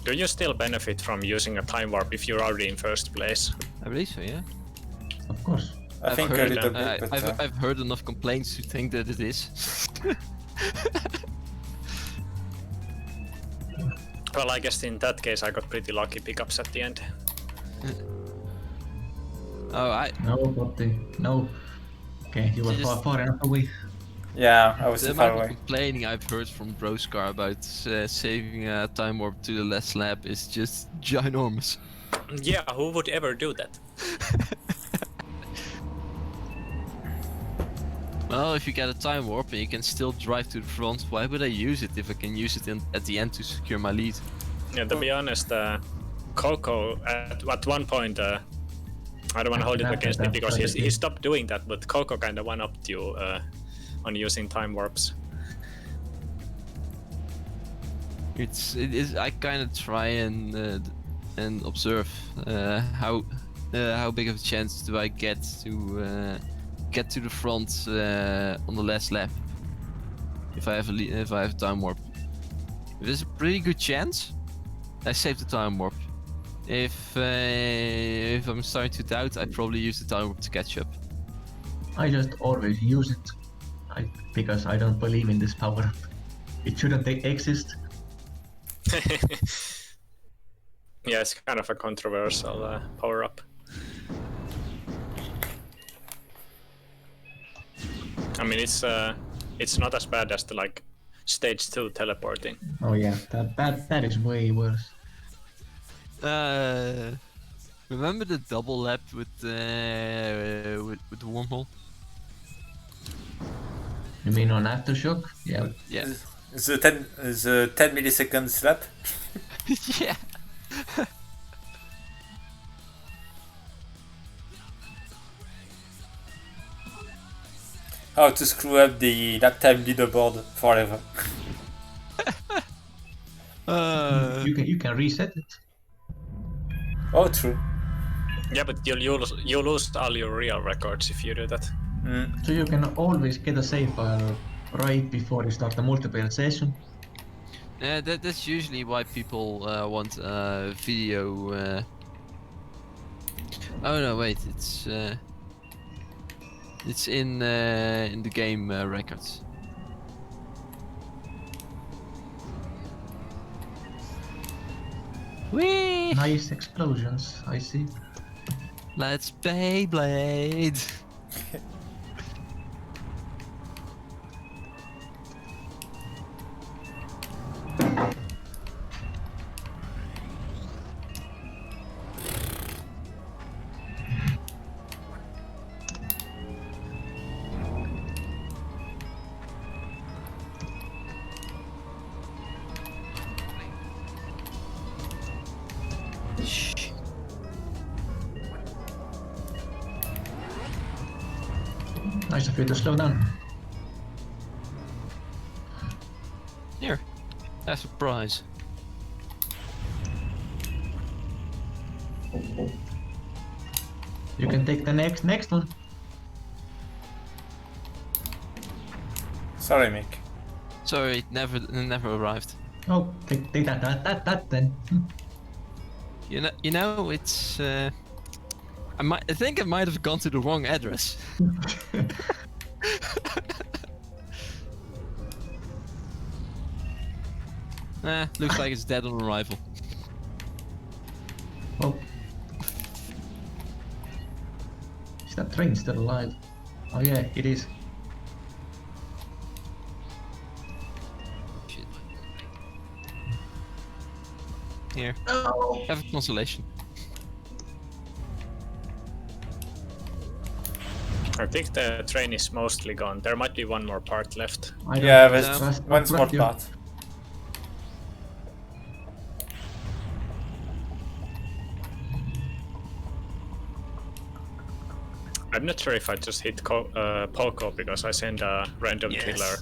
Speaker 3: Do you still benefit from using a time warp if you're already in first place?
Speaker 1: I believe so, yeah.
Speaker 4: of course.
Speaker 2: I think a
Speaker 1: heard,
Speaker 2: little bit, but
Speaker 1: I've heard enough complaints to think that it is.
Speaker 3: Well, I guess in that case I got pretty lucky pickups at the end.
Speaker 1: Oh,
Speaker 4: No, Potty, no. Okay, you were
Speaker 1: Just-
Speaker 4: far enough away.
Speaker 2: yeah, I was
Speaker 1: the
Speaker 2: too far
Speaker 1: amount of
Speaker 2: away.
Speaker 1: complaining I've heard from Broscar about saving a time warp to the last lap is just ginormous.
Speaker 3: Yeah, who would ever do that?
Speaker 1: Well, if you get a time warp and you can still drive to the front, why would I use it if I can use it at the end to secure my lead?
Speaker 3: Yeah, to be honest, Coco at one point, I don't want to hold it against him because he stopped doing that, but Coco kind of one-upped you on using time warps.
Speaker 1: It is. I kind of try and observe how big of a chance do I get to the front on the last lap if I have a time warp. If there's a pretty good chance, I save the time warp. If I'm starting to doubt, I probably use the time warp to catch up.
Speaker 4: I just always use it. Because I don't believe in this power. It shouldn't exist.
Speaker 3: Yeah, it's kind of a controversial power-up. I mean, it's not as bad as the like stage 2 teleporting.
Speaker 4: Oh yeah, that is way worse.
Speaker 1: Remember the double lap with the wormhole?
Speaker 4: You mean on Aftershock? Yeah.
Speaker 1: Yeah.
Speaker 2: The 10 milliseconds lap.
Speaker 1: Yeah.
Speaker 2: How to screw up the lap time leaderboard forever.
Speaker 4: You can reset it.
Speaker 2: Oh, true.
Speaker 3: Yeah, but you'll lose all your real records if you do that.
Speaker 4: So you can always get a save file right before you start the multiplayer session.
Speaker 1: Yeah, that's usually why people want video. Oh no, wait, it's in the game records. Whee!
Speaker 4: Nice explosions, I see.
Speaker 1: Let's Beyblade.
Speaker 4: Nice of you to slow down.
Speaker 1: Here, a surprise.
Speaker 4: You can take the next one.
Speaker 2: Sorry, Mick.
Speaker 1: Sorry, it never arrived.
Speaker 4: Oh, take that then.
Speaker 1: You know, it's. I think I might have gone to the wrong address. Looks like it's dead on arrival.
Speaker 4: Oh. Is that train still alive? Oh yeah, it is.
Speaker 1: Shit. Here,
Speaker 4: Oh.
Speaker 1: have a consolation.
Speaker 3: I think the train is mostly gone. There might be one more part left.
Speaker 2: Yeah,
Speaker 1: there's
Speaker 2: there's one small
Speaker 4: you.
Speaker 2: part.
Speaker 3: I'm not sure if I just hit Poco because I sent a random
Speaker 1: Yes.
Speaker 3: killer.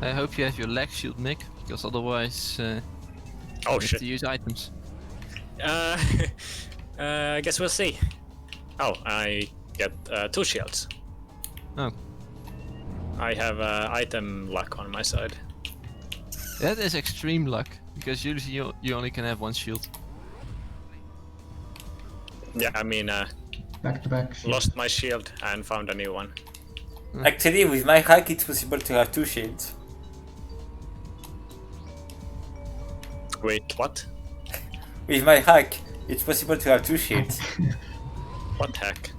Speaker 1: I hope you have your leg shield, Nick, because otherwise
Speaker 3: Oh
Speaker 1: you have
Speaker 3: shit.
Speaker 1: to use items.
Speaker 3: I guess we'll see. Oh, I get 2 shields.
Speaker 1: Oh,
Speaker 3: I have item luck on my side.
Speaker 1: that is extreme luck, because usually you only can have 1 shield.
Speaker 3: Yeah, I mean,
Speaker 4: Back to back. shit.
Speaker 3: lost my shield and found a new one.
Speaker 2: Actually, with my hack, it's possible to have 2 shields.
Speaker 3: Wait, what?
Speaker 2: With my hack, it's possible to have 2 shields.
Speaker 3: What heck?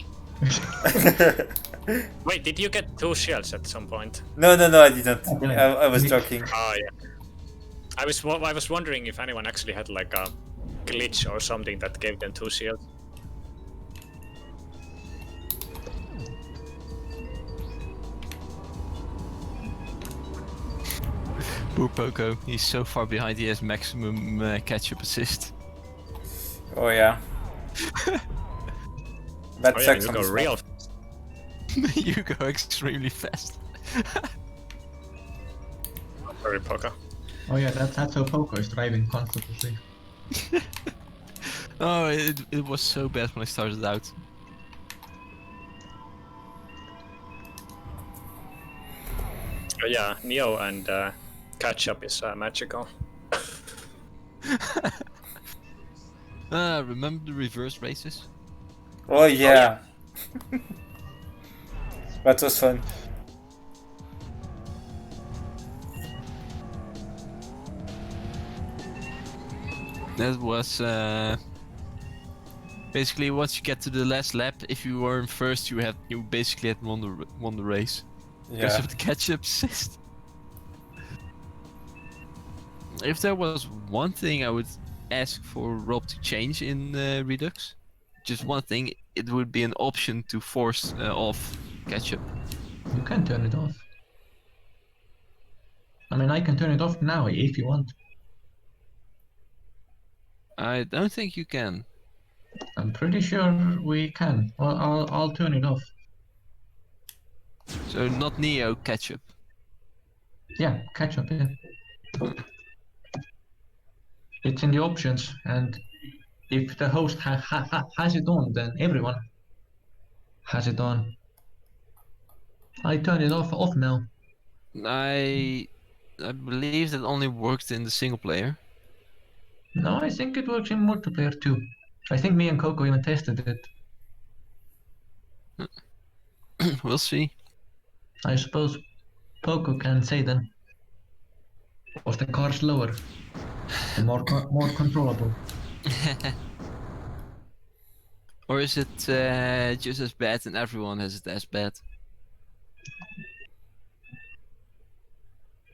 Speaker 3: Wait, did you get 2 shields at some point?
Speaker 2: No, I didn't.
Speaker 4: Okay.
Speaker 2: I was joking.
Speaker 3: Oh yeah. I was wondering if anyone actually had like a glitch or something that gave them 2 shields.
Speaker 1: Poor Poco, he's so far behind he has maximum ketchup assist.
Speaker 2: Oh yeah. That
Speaker 3: Oh yeah,
Speaker 2: sucks
Speaker 3: you
Speaker 2: on
Speaker 3: go
Speaker 2: this
Speaker 3: real.
Speaker 2: map.
Speaker 1: You go extremely fast.
Speaker 3: Sorry, Poco.
Speaker 4: Oh yeah, that's how Poco is driving constantly.
Speaker 1: Oh, it was so bad when I started out.
Speaker 3: Oh yeah, Neo and Ketchup is magical.
Speaker 1: Remember the reverse races?
Speaker 2: Oh yeah. That was fun.
Speaker 1: That was basically once you get to the last lap, if you were in first, you basically had won the race because
Speaker 2: Yeah.
Speaker 1: of the ketchup assist. If there was one thing I would ask for Rob to change in Redux, just one thing, it would be an option to force off ketchup.
Speaker 4: You can turn it off. I mean, I can turn it off now if you want.
Speaker 1: I don't think you can.
Speaker 4: I'm pretty sure we can. Well, I'll turn it off.
Speaker 1: So not Neo ketchup.
Speaker 4: Yeah, catch up. Yeah. It's in the options, and if the host has it on, then everyone has it on. I turn it off now.
Speaker 1: I believe that only worked in the single player.
Speaker 4: No, I think it works in multiplayer too. I think me and Coco even tested it.
Speaker 1: We'll see.
Speaker 4: I suppose Poco can say then. Was the car slower? And more controllable?
Speaker 1: Or is it just as bad and everyone has it as bad?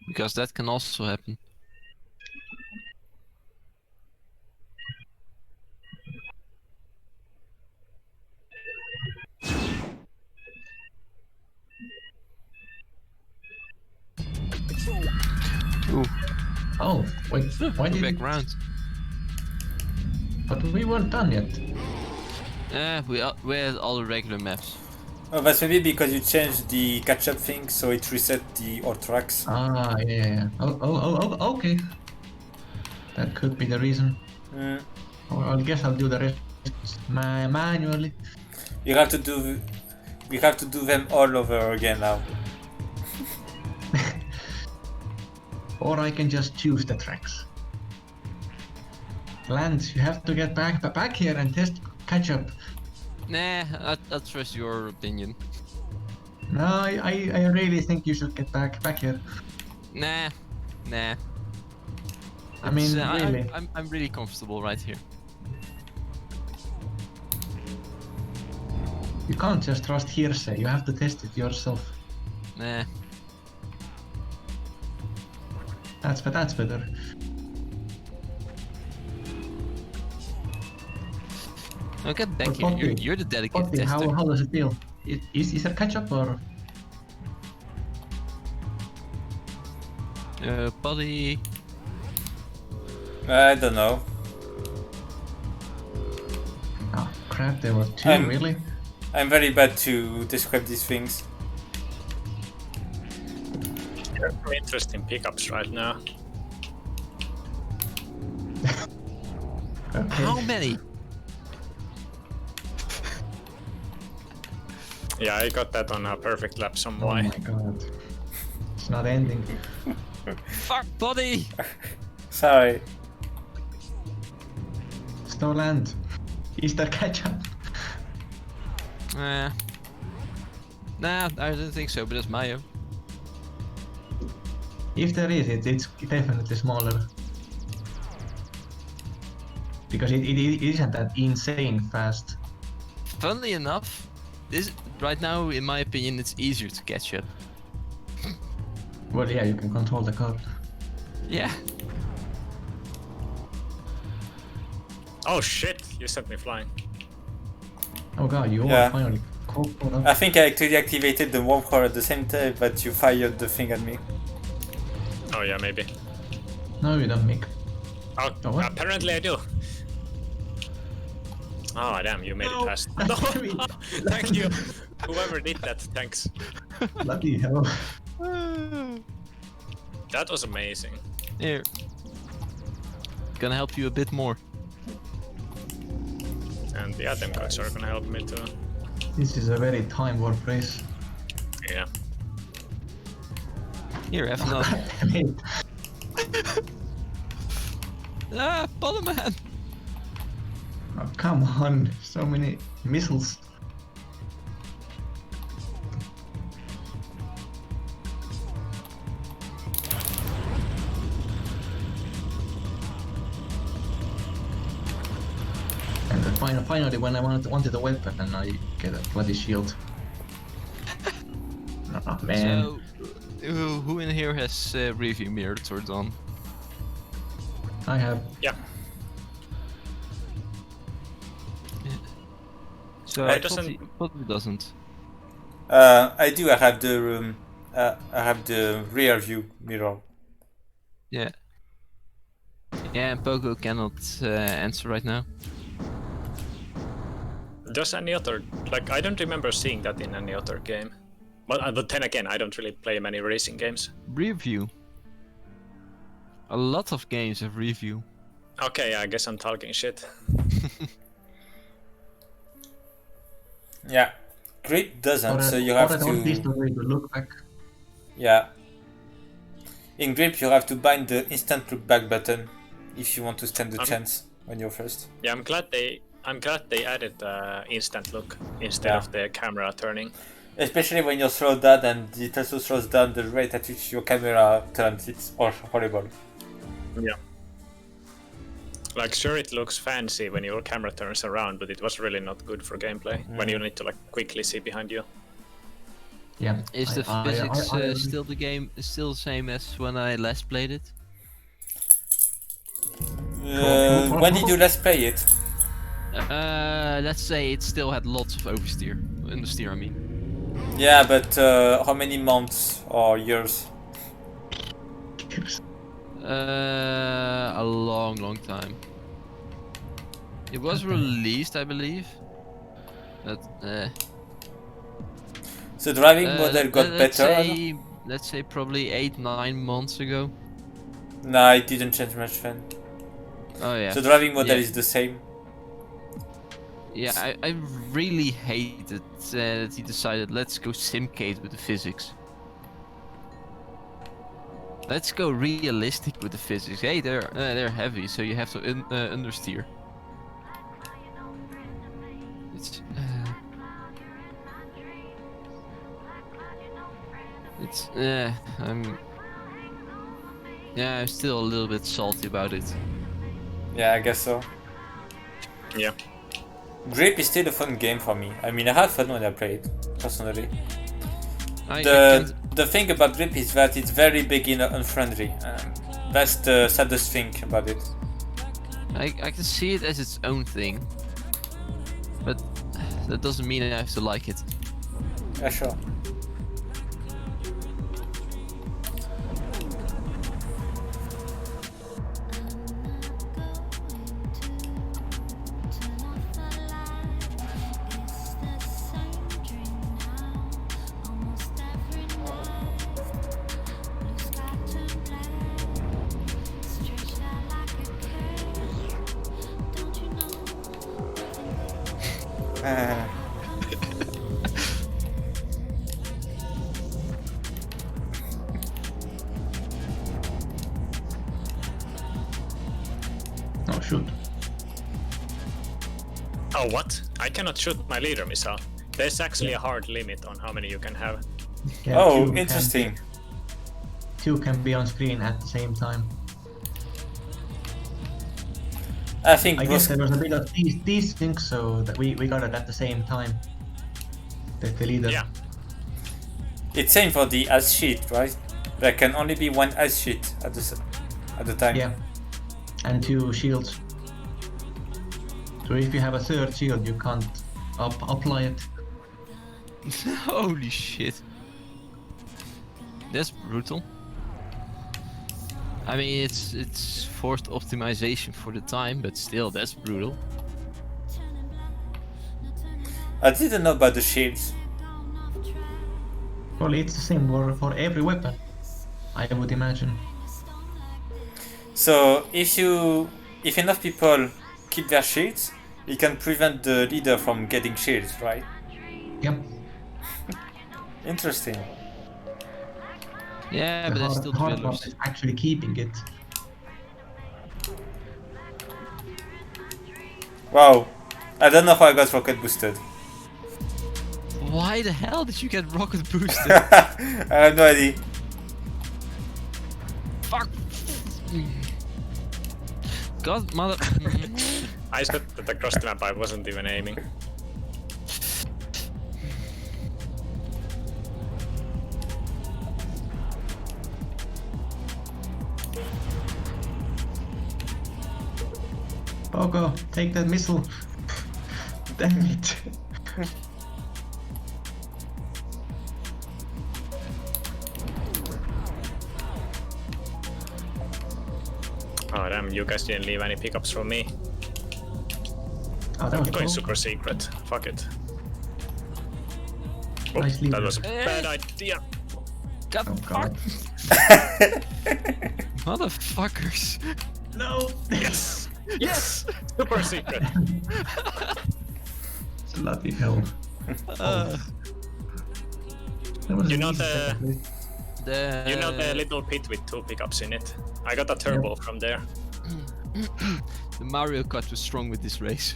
Speaker 1: Because that can also happen. Ooh,
Speaker 4: Oh, Wait, why
Speaker 1: Go
Speaker 4: did
Speaker 1: back
Speaker 4: it...
Speaker 1: round.
Speaker 4: But we weren't done yet.
Speaker 1: We had all the regular maps.
Speaker 2: Oh, that's maybe because you changed the catch-up thing, so it reset the all tracks.
Speaker 4: Ah, yeah. Okay. That could be the reason.
Speaker 2: Mm.
Speaker 4: Or I guess I'll do the rest manually.
Speaker 2: You have to do. We have to do them all over again now.
Speaker 4: Or I can just choose the tracks. Lance, you have to get back here and test catch up.
Speaker 1: Nah, I trust your opinion.
Speaker 4: No, I really think you should get back here.
Speaker 1: Nah.
Speaker 4: I mean,
Speaker 1: It's,
Speaker 4: really.
Speaker 1: I'm really comfortable right here.
Speaker 4: You can't just trust hearsay. You have to test it yourself.
Speaker 1: Nah.
Speaker 4: That's better.
Speaker 1: Now get back
Speaker 4: But
Speaker 1: here.
Speaker 4: Poppy,
Speaker 1: You're the dedicated
Speaker 4: Poppy,
Speaker 1: tester.
Speaker 4: how does it feel? Is there catch up or?
Speaker 1: Buddy.
Speaker 2: I don't know.
Speaker 4: Oh crap! There were two. Really?
Speaker 2: I'm very bad to describe these things.
Speaker 3: There are some interesting pickups right now.
Speaker 4: Okay.
Speaker 1: How many?
Speaker 3: Yeah, I got that on a perfect lap
Speaker 4: Oh
Speaker 3: somewhere.
Speaker 4: my god! It's not ending.
Speaker 1: Fuck, buddy.
Speaker 2: Sorry.
Speaker 4: Snowland. Is there catch up?
Speaker 1: Nah, I don't think so, but it's Mayo.
Speaker 4: If there is, it's definitely smaller. Because it isn't that insane fast.
Speaker 1: Funnily enough, this right now, in my opinion, it's easier to catch up.
Speaker 4: Well, yeah, you can control the car.
Speaker 1: Yeah.
Speaker 3: Oh shit, you sent me flying.
Speaker 4: Oh god, you
Speaker 2: Yeah.
Speaker 4: are finally caught up.
Speaker 2: I think I actually activated the warp core at the same time, but you fired the thing at me.
Speaker 3: Oh yeah, maybe.
Speaker 4: No, you don't, Mick.
Speaker 3: Oh,
Speaker 4: Oh, what?
Speaker 3: apparently I do. Oh damn, you made
Speaker 4: No.
Speaker 3: it past.
Speaker 4: No.
Speaker 3: Thank you. Whoever did that, thanks.
Speaker 4: Bloody hell.
Speaker 3: That was amazing.
Speaker 1: Here. Gonna help you a bit more.
Speaker 3: And the item cards are gonna help me too.
Speaker 4: This is a very time warp race.
Speaker 3: Yeah.
Speaker 1: Here, have another.
Speaker 4: Damn it.
Speaker 1: Ah, bottom man.
Speaker 4: Oh, come on, so many missiles. And then finally, when I wanted a weapon, and I get a bloody shield. Oh man.
Speaker 1: So, who in here has review mirror turned on?
Speaker 4: I have.
Speaker 3: Yeah.
Speaker 1: So
Speaker 3: It doesn't-
Speaker 1: Poppy doesn't.
Speaker 2: I do. I have the I have the rear view mirror.
Speaker 1: Yeah. Yeah, and Pogo cannot answer right now.
Speaker 3: Does any other, like, I don't remember seeing that in any other game. But then again, I don't really play many racing games.
Speaker 1: Review. A lot of games have review.
Speaker 3: Okay, I guess I'm talking shit.
Speaker 2: Yeah, Grip doesn't, so you have
Speaker 4: Or at least
Speaker 2: to.
Speaker 4: a way to look back.
Speaker 2: Yeah. In Grip, you have to bind the instant look back button if you want to stand the chance when you're first.
Speaker 3: Yeah, I'm glad they added instant look instead
Speaker 2: Yeah.
Speaker 3: of the camera turning.
Speaker 2: Especially when you slow down and it also slows down the rate at which your camera turns. It's horrible.
Speaker 3: Yeah. Like, sure, it looks fancy when your camera turns around, but it was really not good for gameplay when you need to like quickly see behind you.
Speaker 4: Yeah.
Speaker 1: Is the
Speaker 4: I-
Speaker 1: physics
Speaker 4: I-
Speaker 1: still the same as when I last played it?
Speaker 2: When did you last play it?
Speaker 1: Let's say it still had lots of oversteer. Understeer, I mean.
Speaker 2: Yeah, but how many months or years?
Speaker 1: A long time. It was released, I believe. But
Speaker 2: So driving model got
Speaker 1: let's
Speaker 2: better?
Speaker 1: say probably 8-9 months ago.
Speaker 2: Nah, it didn't change much then.
Speaker 1: Oh yeah.
Speaker 2: So driving model
Speaker 1: Yeah.
Speaker 2: is the same.
Speaker 1: Yeah, I really hated that he decided let's go simcade with the physics. Let's go realistic with the physics. Hey, they're heavy, so you have to understeer. I'm still a little bit salty about it.
Speaker 2: Yeah, I guess so.
Speaker 3: Yeah.
Speaker 2: Grip is still a fun game for me. I mean, I had fun when I played, personally.
Speaker 1: I
Speaker 2: The thing about Grip is that it's very beginner unfriendly. That's the saddest thing about it.
Speaker 1: I can see it as its own thing, but that doesn't mean I have to like it.
Speaker 2: Yeah, sure.
Speaker 4: Oh shoot.
Speaker 3: Oh, what? I cannot shoot my leader missile. There's actually a hard limit on how many you can have.
Speaker 4: Yeah,
Speaker 2: Oh,
Speaker 4: two
Speaker 2: interesting.
Speaker 4: Two can be on screen at the same time.
Speaker 2: I think
Speaker 4: I
Speaker 2: both
Speaker 4: guess there was a bit of these things, so that we got it at the same time. The leader.
Speaker 3: Yeah.
Speaker 2: it's same for the ice sheet, right? There can only be one ice sheet at the time.
Speaker 4: Yeah. And two shields. So if you have a third shield, you can't apply it.
Speaker 1: Holy shit. That's brutal. I mean, it's forced optimization for the time, but still, that's brutal.
Speaker 2: I didn't know about the shields.
Speaker 4: Well, it's the same for every weapon, I would imagine.
Speaker 2: So if enough people keep their shields, you can prevent the leader from getting shields, right?
Speaker 4: Yep.
Speaker 2: Interesting.
Speaker 1: Yeah, but there's still
Speaker 4: hard part
Speaker 1: drillers.
Speaker 4: is actually keeping it.
Speaker 2: Wow. I don't know how I got rocket boosted.
Speaker 1: Why the hell did you get rocket boosted?
Speaker 2: I have no idea.
Speaker 1: Fuck. God, mother.
Speaker 3: I shot that across the map, I wasn't even aiming.
Speaker 4: Pogo, take that missile. Damn it.
Speaker 3: Oh damn, you guys didn't leave any pickups from me.
Speaker 4: Oh, that was
Speaker 3: I'm going
Speaker 4: cool.
Speaker 3: super secret. Fuck it. Oh,
Speaker 4: Nice
Speaker 3: that
Speaker 4: leader.
Speaker 3: was a bad idea.
Speaker 1: God,
Speaker 4: Oh god.
Speaker 1: motherfuckers.
Speaker 4: No!
Speaker 3: Yes! Yes! Super secret.
Speaker 4: Bloody hell. That was
Speaker 3: You
Speaker 4: an
Speaker 3: know
Speaker 4: easy
Speaker 3: the-
Speaker 4: step, at least.
Speaker 3: You know the little pit with 2 pickups in it? I got a turbo from there.
Speaker 1: The Mario Kart was strong with this race.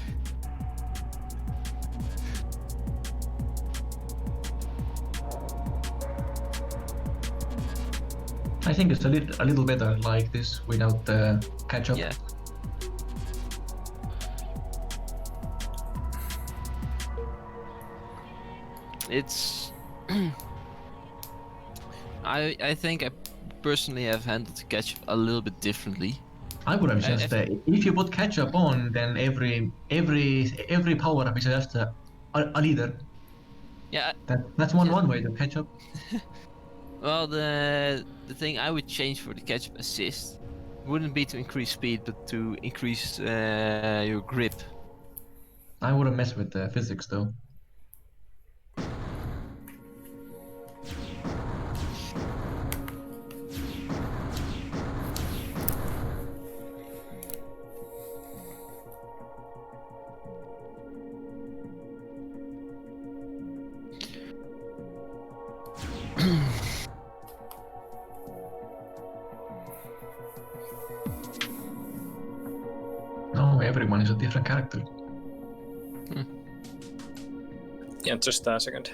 Speaker 4: I think it's a little better like this without the catch-up.
Speaker 1: Yeah. It's. I think I personally have handled the catch a little bit differently.
Speaker 4: I would have just if you put ketchup on, then every power up is just a leader.
Speaker 1: Yeah.
Speaker 4: That's one way to catch up.
Speaker 1: Well, the thing I would change for the catch-up assist wouldn't be to increase speed, but to increase your grip.
Speaker 4: I wouldn't mess with the physics though. No, everyone is a different character.
Speaker 3: Yeah, just a second.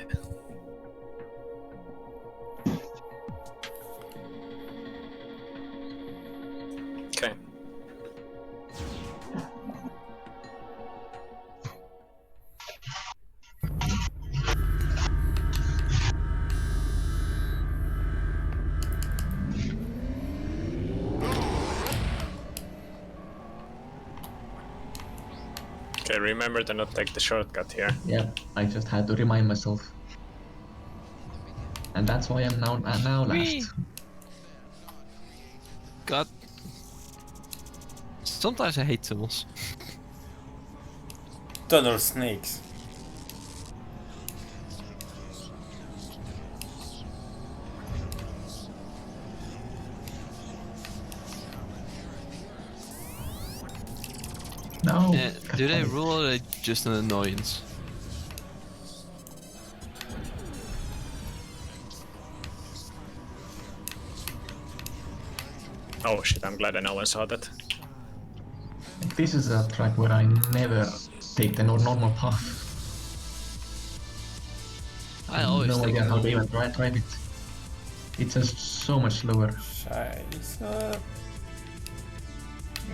Speaker 3: Okay. Okay, remember to not take the shortcut here.
Speaker 4: Yeah, I just had to remind myself. And that's why I'm now
Speaker 1: Whee!
Speaker 4: last.
Speaker 1: God. Sometimes I hate tunnels.
Speaker 2: Tunnel snakes.
Speaker 4: No.
Speaker 1: Do they rule or are they just an annoyance?
Speaker 3: Oh shit, I'm glad no one saw that.
Speaker 4: This is a track where I never take the normal path.
Speaker 1: I always
Speaker 4: no
Speaker 1: take
Speaker 4: idea
Speaker 1: a
Speaker 4: how to
Speaker 1: normal.
Speaker 4: even drive it. It's just so much slower.
Speaker 2: Scheiße.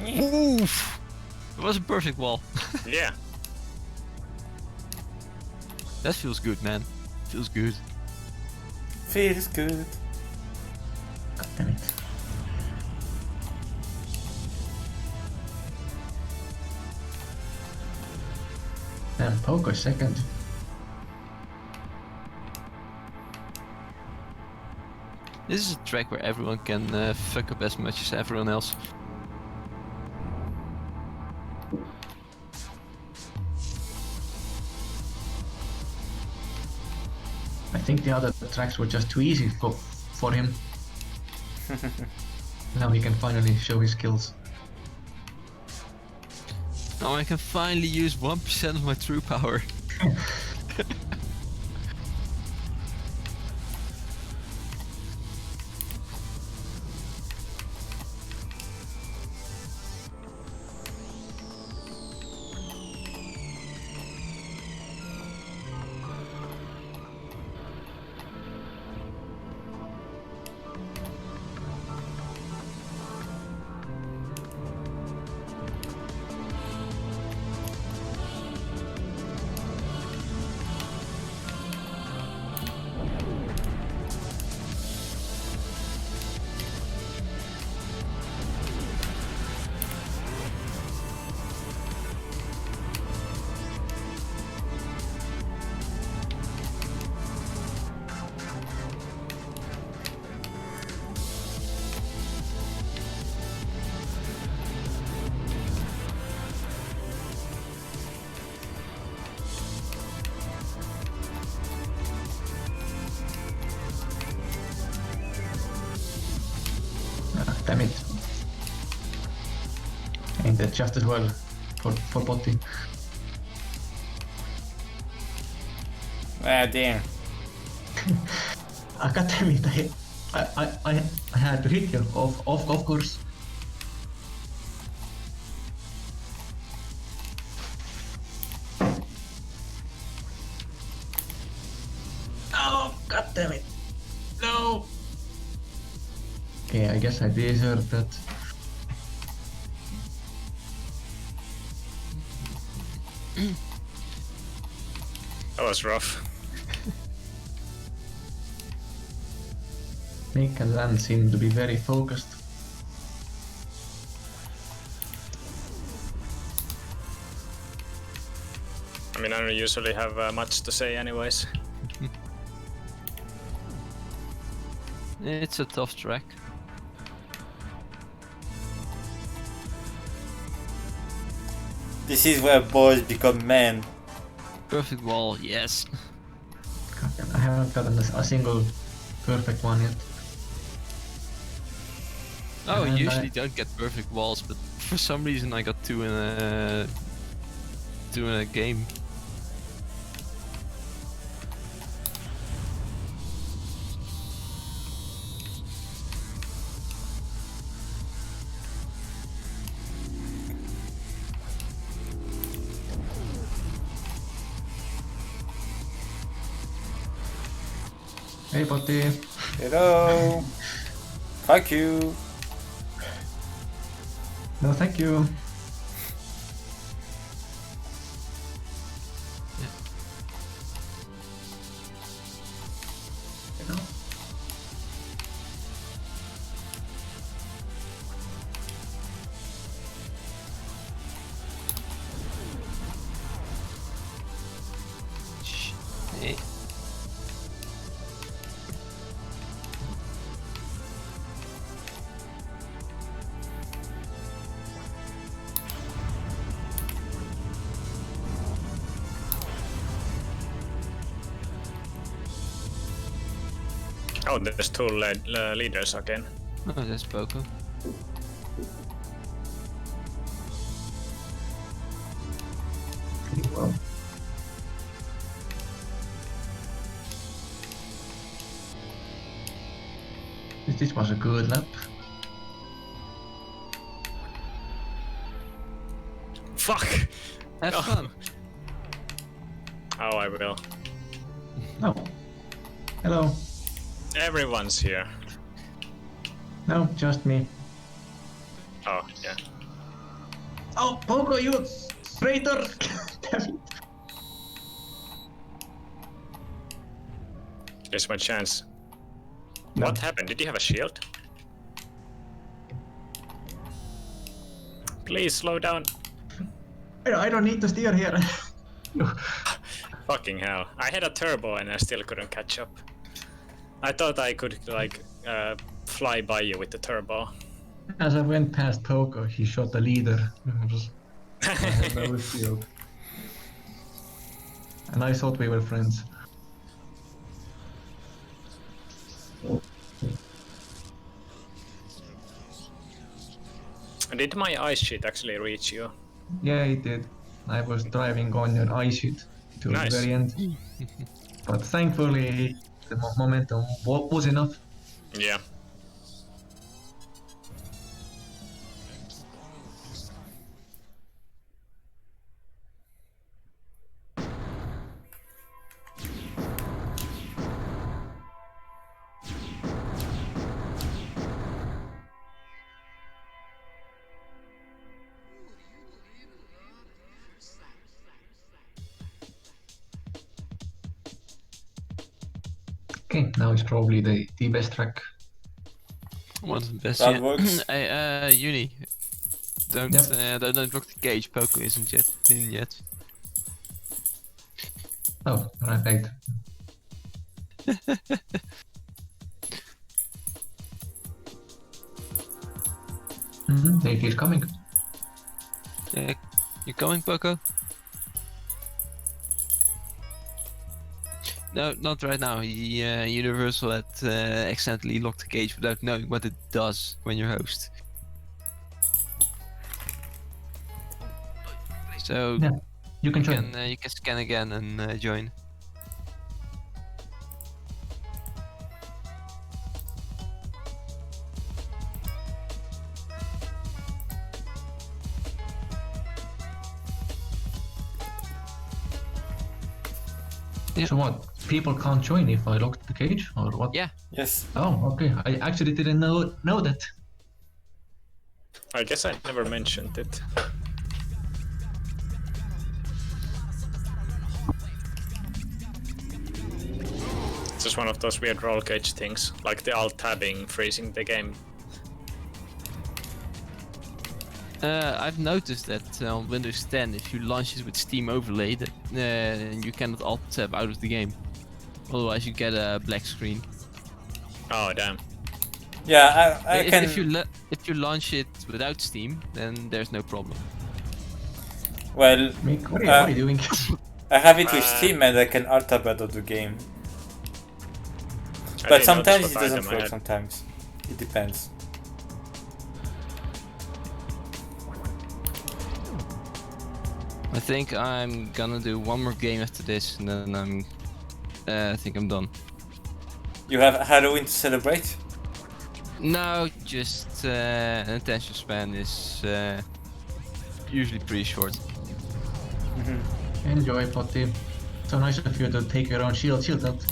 Speaker 1: Oof! It was a perfect wall.
Speaker 3: Yeah.
Speaker 1: That feels good, man. Feels good.
Speaker 2: Feels good.
Speaker 4: God damn it. And Poco second.
Speaker 1: This is a track where everyone can fuck up as much as everyone else.
Speaker 4: I think the other tracks were just too easy for him. Now he can finally show his skills.
Speaker 1: Now I can finally use 1% of my true power.
Speaker 4: Damn it. Ain't that just as well for Botti?
Speaker 2: Ah, damn.
Speaker 4: God damn it, I had to hit you, of course. Oh, god damn it. No! Okay, I guess I deserve that.
Speaker 3: That was rough.
Speaker 4: Nick and Lan seem to be very focused.
Speaker 3: I mean, I don't usually have much to say anyways.
Speaker 1: It's a tough track.
Speaker 2: This is where boys become men.
Speaker 1: Perfect wall, yes.
Speaker 4: God, I haven't gotten a single perfect one yet.
Speaker 1: Oh,
Speaker 4: And
Speaker 1: usually don't get perfect walls, but for some reason I got two in a game.
Speaker 4: Hey, buddy.
Speaker 2: Hello. Fuck you.
Speaker 4: No, thank you. You know.
Speaker 1: Hey.
Speaker 3: Oh, there's two leaders again.
Speaker 1: Oh, that's Poco.
Speaker 4: Pretty well. This was a good lap.
Speaker 3: Fuck!
Speaker 1: Have
Speaker 3: Oh.
Speaker 1: fun.
Speaker 3: Oh, I will.
Speaker 4: No. Hello.
Speaker 3: Everyone's here.
Speaker 4: No, just me.
Speaker 3: Oh, yeah.
Speaker 4: Oh, Poco, you traitor! Damn it.
Speaker 3: Here's my chance.
Speaker 4: No.
Speaker 3: What happened? Did you have a shield? Please slow down.
Speaker 4: I don't need to steer here.
Speaker 3: Fucking hell. I had a turbo and I still couldn't catch up. I thought I could, like, fly by you with the turbo.
Speaker 4: As I went past Poco, he shot the leader. I had no shield. And I thought we were friends.
Speaker 3: Did my ice sheet actually reach you?
Speaker 4: Yeah, it did. I was driving on your ice sheet to
Speaker 3: Nice.
Speaker 4: the very end. But thankfully, the momentum was enough.
Speaker 3: Yeah.
Speaker 4: Okay, now it's probably the best track.
Speaker 1: What's the best
Speaker 2: That
Speaker 1: yet?
Speaker 2: works.
Speaker 1: Hey, Uni. Don't
Speaker 4: Yep.
Speaker 1: don't block the cage. Poco isn't yet in yet.
Speaker 4: Oh, right. He's coming.
Speaker 1: Yeah, you coming, Poco? No, not right now. He Universal had accidentally locked the cage without knowing what it does when you're host. So
Speaker 4: Yeah, you can join.
Speaker 1: you can scan again and join.
Speaker 4: So what? People can't join if I locked the cage, or what?
Speaker 1: Yeah.
Speaker 2: Yes.
Speaker 4: Oh, okay. I actually didn't know that.
Speaker 3: I guess I never mentioned it. It's just one of those weird roll cage things, like the alt tabbing freezing the game.
Speaker 1: I've noticed that on Windows 10, if you launch it with Steam Overlay, that you cannot alt tab out of the game. Otherwise, you get a black screen.
Speaker 3: Oh damn.
Speaker 2: Yeah, I
Speaker 1: if,
Speaker 2: can.
Speaker 1: if you launch it without Steam, then there's no problem.
Speaker 2: Well,
Speaker 4: Mick, what are you doing?
Speaker 2: I have it with Steam and I can alter better the game.
Speaker 3: I
Speaker 2: But
Speaker 3: didn't notice
Speaker 2: sometimes
Speaker 3: what
Speaker 2: it doesn't
Speaker 3: item I
Speaker 2: work,
Speaker 3: had.
Speaker 2: sometimes. It depends.
Speaker 1: I think I'm gonna do one more game after this, and then I think I'm done.
Speaker 2: You have Halloween to celebrate?
Speaker 1: No, just attention span is usually pretty short.
Speaker 4: Enjoy, Potty. So nice of you to take your own shield out.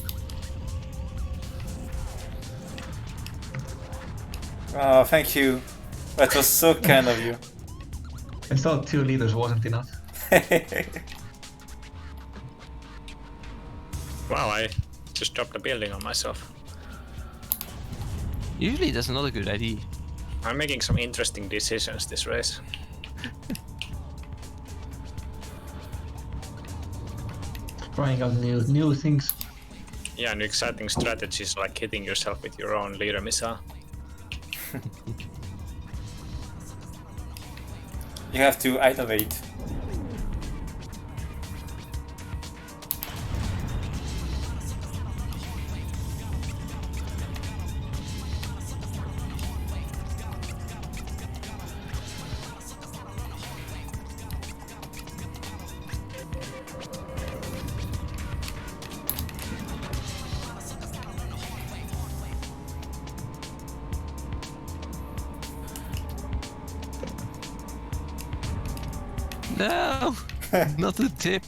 Speaker 2: Oh, thank you. That was so kind of you.
Speaker 4: I thought 2 liters wasn't enough.
Speaker 3: Wow, I just dropped a building on myself.
Speaker 1: Usually that's not a good idea.
Speaker 3: I'm making some interesting decisions this race.
Speaker 4: Trying out new things.
Speaker 3: Yeah, and exciting strategies like hitting yourself with your own leader missile.
Speaker 2: You have to innovate.
Speaker 1: No, not the tip.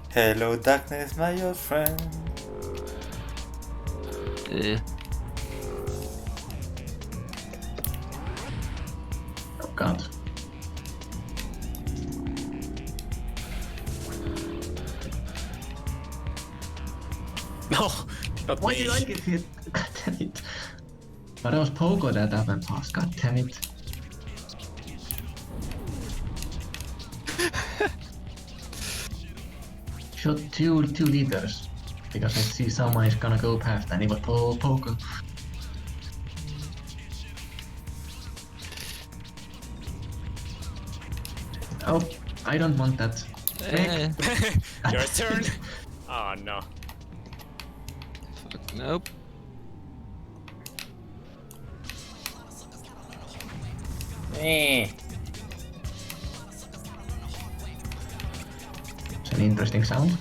Speaker 2: Hello darkness, my old friend.
Speaker 4: Oh god.
Speaker 3: No, not
Speaker 4: Why
Speaker 3: me.
Speaker 4: did I get hit? God damn it. But I was Pogo that happened past, god damn it. Shot two liters. Because I see someone is gonna go past and it was Pogo. Oh, I don't want that.
Speaker 1: Eh,
Speaker 3: Your turn. Oh no.
Speaker 1: fuck, nope.
Speaker 2: Eh.
Speaker 4: It's an interesting sound.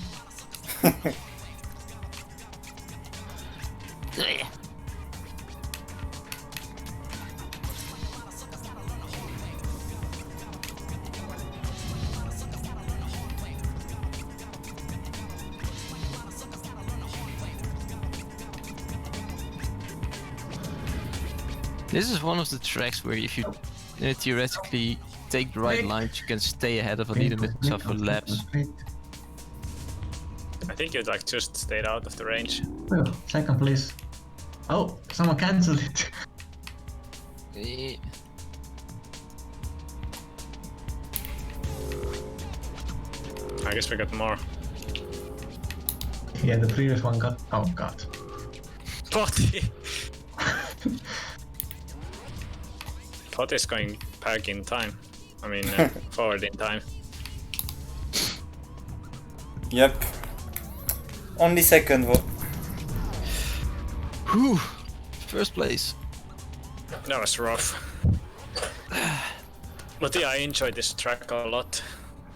Speaker 1: This is one of the tracks where if you theoretically take the right lines, you can stay ahead of a leader with tougher laps.
Speaker 3: I think you like just stayed out of the range.
Speaker 4: Well, second place. Oh, someone cancelled it.
Speaker 1: Eh,
Speaker 3: I guess we got more.
Speaker 4: Yeah, the previous one got. Oh god.
Speaker 3: Potty. Potty's going back in time. I mean, forward in time.
Speaker 2: Yep. Only second vote.
Speaker 1: Whew, first place.
Speaker 3: That was rough. But yeah, I enjoyed this track a lot.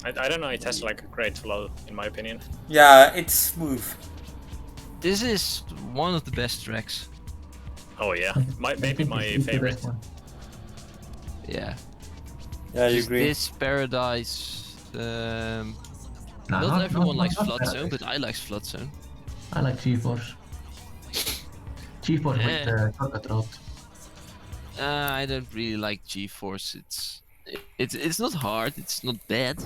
Speaker 3: I don't know, it has like a great flow in my opinion.
Speaker 2: Yeah, it's smooth.
Speaker 1: This is one of the best tracks.
Speaker 3: Oh yeah, maybe my
Speaker 4: It's the
Speaker 3: favorite.
Speaker 4: best one.
Speaker 1: Yeah.
Speaker 2: Yeah, you
Speaker 1: Just
Speaker 2: agree.
Speaker 1: This Paradise.
Speaker 4: Nah,
Speaker 1: Not everyone likes
Speaker 4: not
Speaker 1: Flood
Speaker 4: Paradise.
Speaker 1: Zone, but I like Flood Zone.
Speaker 4: I like GeForce. GeForce with
Speaker 1: Yeah.
Speaker 4: the shortcut route.
Speaker 1: I don't really like G-Force. It's not hard. It's not bad.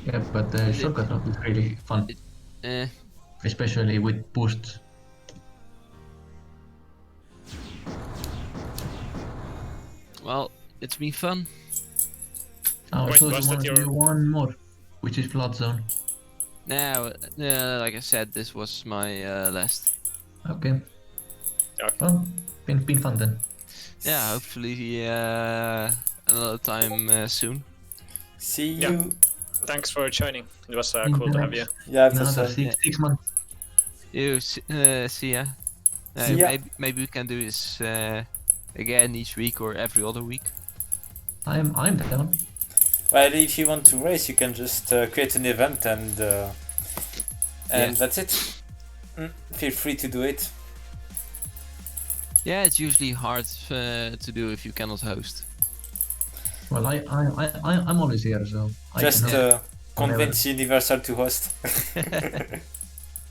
Speaker 4: Yeah, but the shortcut route is really fun,
Speaker 1: Eh,
Speaker 4: especially with boosts.
Speaker 1: well, it's been fun.
Speaker 4: Oh,
Speaker 3: Wait,
Speaker 4: so you
Speaker 3: was that
Speaker 4: want to
Speaker 3: your-
Speaker 4: do one more, which is Flood Zone.
Speaker 1: Now, like I said, this was my last.
Speaker 4: Okay.
Speaker 3: Yeah.
Speaker 4: Well, been fun then.
Speaker 1: Yeah, hopefully another time soon.
Speaker 2: See
Speaker 3: Yeah.
Speaker 2: you
Speaker 3: Thanks for joining. It was
Speaker 4: In
Speaker 3: cool
Speaker 4: the
Speaker 3: to have
Speaker 4: next-
Speaker 3: you.
Speaker 2: Yeah,
Speaker 4: in
Speaker 2: it was
Speaker 4: another
Speaker 2: fun.
Speaker 4: 6 months.
Speaker 1: You see ya.
Speaker 2: See ya.
Speaker 1: Maybe we can do this again each week or every other week.
Speaker 4: I'm down.
Speaker 2: Well, if you want to race, you can just create an event and
Speaker 1: Yeah.
Speaker 2: that's it. Feel free to do it.
Speaker 1: Yeah, it's usually hard to do if you cannot host.
Speaker 4: Well, I'm always here, so
Speaker 2: Just
Speaker 4: I can help
Speaker 2: convince Universal to host.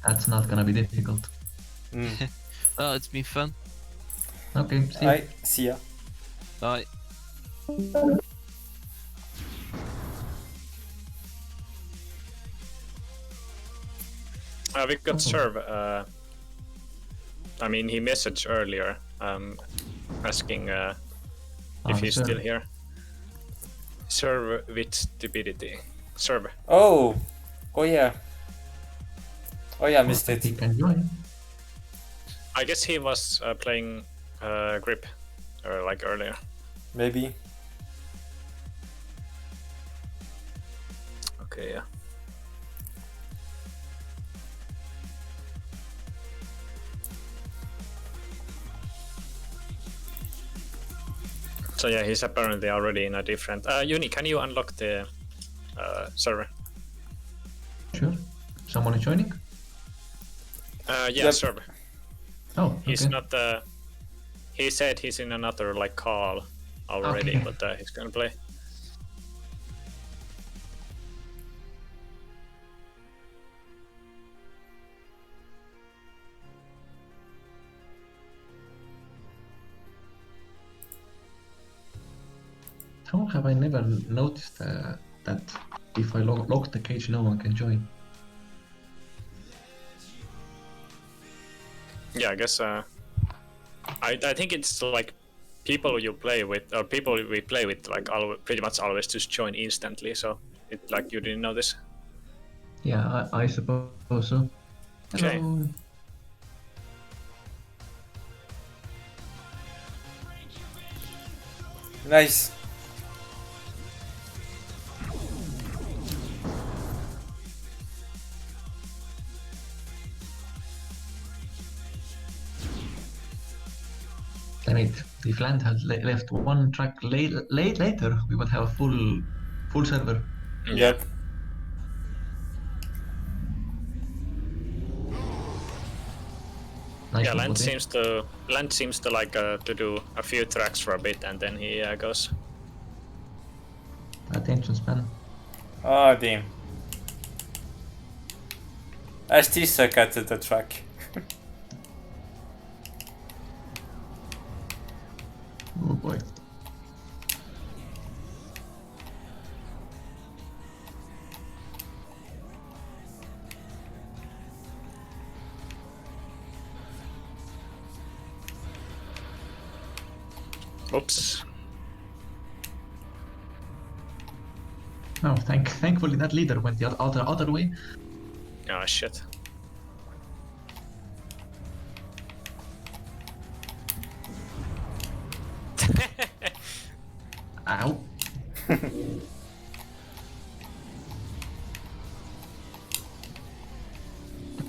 Speaker 4: That's not gonna be difficult.
Speaker 1: Well, it's been fun.
Speaker 4: Okay, see.
Speaker 2: Alright, see ya.
Speaker 1: Bye.
Speaker 3: We got Serve. I mean, he messaged earlier asking if he's
Speaker 4: Serve.
Speaker 3: still here. Serve with stupidity. Serve.
Speaker 2: Oh yeah. Oh yeah, I missed
Speaker 4: He
Speaker 2: it.
Speaker 4: can join.
Speaker 3: I guess he was playing Grip like earlier.
Speaker 2: Maybe.
Speaker 3: Okay, yeah. So yeah, he's apparently already in a different. Uni, can you unlock the server?
Speaker 4: Sure. Someone is joining?
Speaker 3: Yeah,
Speaker 2: Yep.
Speaker 3: server.
Speaker 4: Oh, okay.
Speaker 3: He's not. He said he's in another like call already,
Speaker 4: Okay.
Speaker 3: but he's gonna play.
Speaker 4: How have I never noticed that if I lock the cage, no one can join?
Speaker 3: Yeah, I guess. I think it's like people you play with or people we play with like pretty much always just join instantly. So it like you didn't notice.
Speaker 4: Yeah, I suppose so.
Speaker 3: Okay.
Speaker 4: Hello.
Speaker 2: Nice.
Speaker 4: Damn it! If Land had left one track later, we would have a full server.
Speaker 2: Yep.
Speaker 4: Nice
Speaker 3: Yeah,
Speaker 4: one, Buddy.
Speaker 3: Land seems to like to do a few tracks for a bit and then he goes.
Speaker 4: Attention span.
Speaker 2: Oh damn. I still suck at the track.
Speaker 4: Oh boy.
Speaker 3: Oops.
Speaker 4: No, thankfully that leader went the other way.
Speaker 3: Oh shit.
Speaker 4: Ow.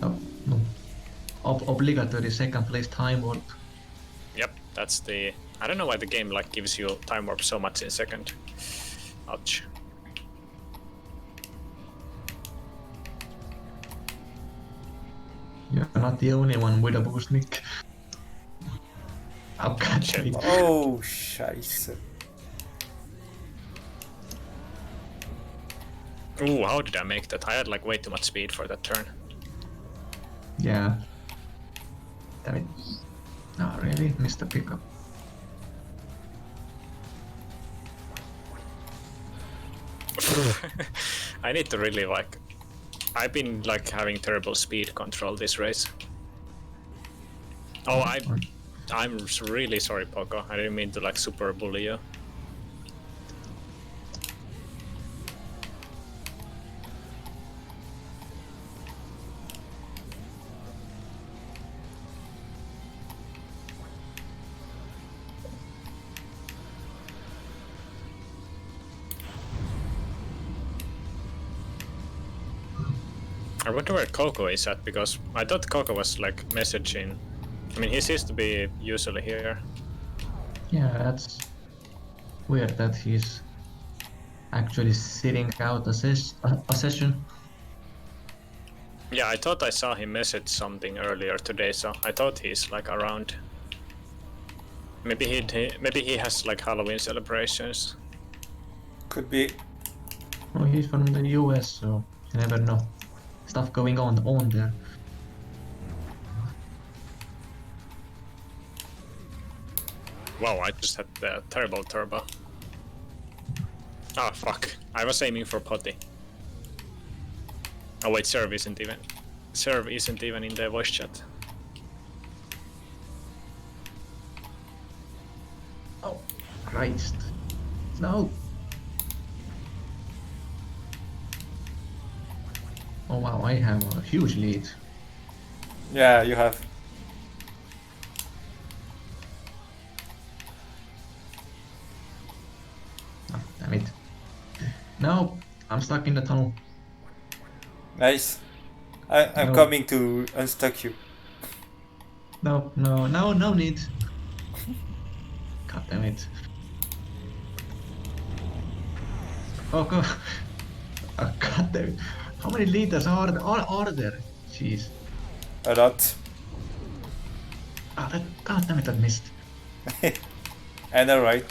Speaker 4: Oh, no. Obligatory second place time warp.
Speaker 3: Yep, that's the. I don't know why the game like gives you time warp so much in second. Ouch.
Speaker 4: You're not the only one with a boost, Nick. Oh god.
Speaker 3: Shit.
Speaker 4: damn it.
Speaker 2: Oh scheiße.
Speaker 3: Ooh, how did I make that? I had like way too much speed for that turn.
Speaker 4: Yeah. Damn it. No, really? Missed the pickup.
Speaker 3: I need to really like. I've been like having terrible speed control this race. Oh, I'm really sorry, Poco. I didn't mean to like super bully you. I wonder where Coco is at, because I thought Coco was like messaging. I mean, he seems to be usually here.
Speaker 4: Yeah, that's weird that he's actually sitting out a session.
Speaker 3: Yeah, I thought I saw him message something earlier today, so I thought he's like around. Maybe he has like Halloween celebrations.
Speaker 2: Could be.
Speaker 4: Well, he's from the US, so you never know. Stuff going on there.
Speaker 3: Wow, I just had the terrible turbo. Ah, fuck. I was aiming for potty. Oh wait, Serve isn't even in the voice chat.
Speaker 4: Oh, Christ. No. Oh wow, I have a huge lead.
Speaker 2: Yeah, you have.
Speaker 4: Oh, damn it. No, I'm stuck in the tunnel.
Speaker 2: Nice. I'm
Speaker 4: No.
Speaker 2: coming to unstuck you.
Speaker 4: No need. God damn it. Oh god. Oh, god damn it. How many liters are there? Jeez.
Speaker 2: A lot.
Speaker 4: God damn it, I missed.
Speaker 2: And alright.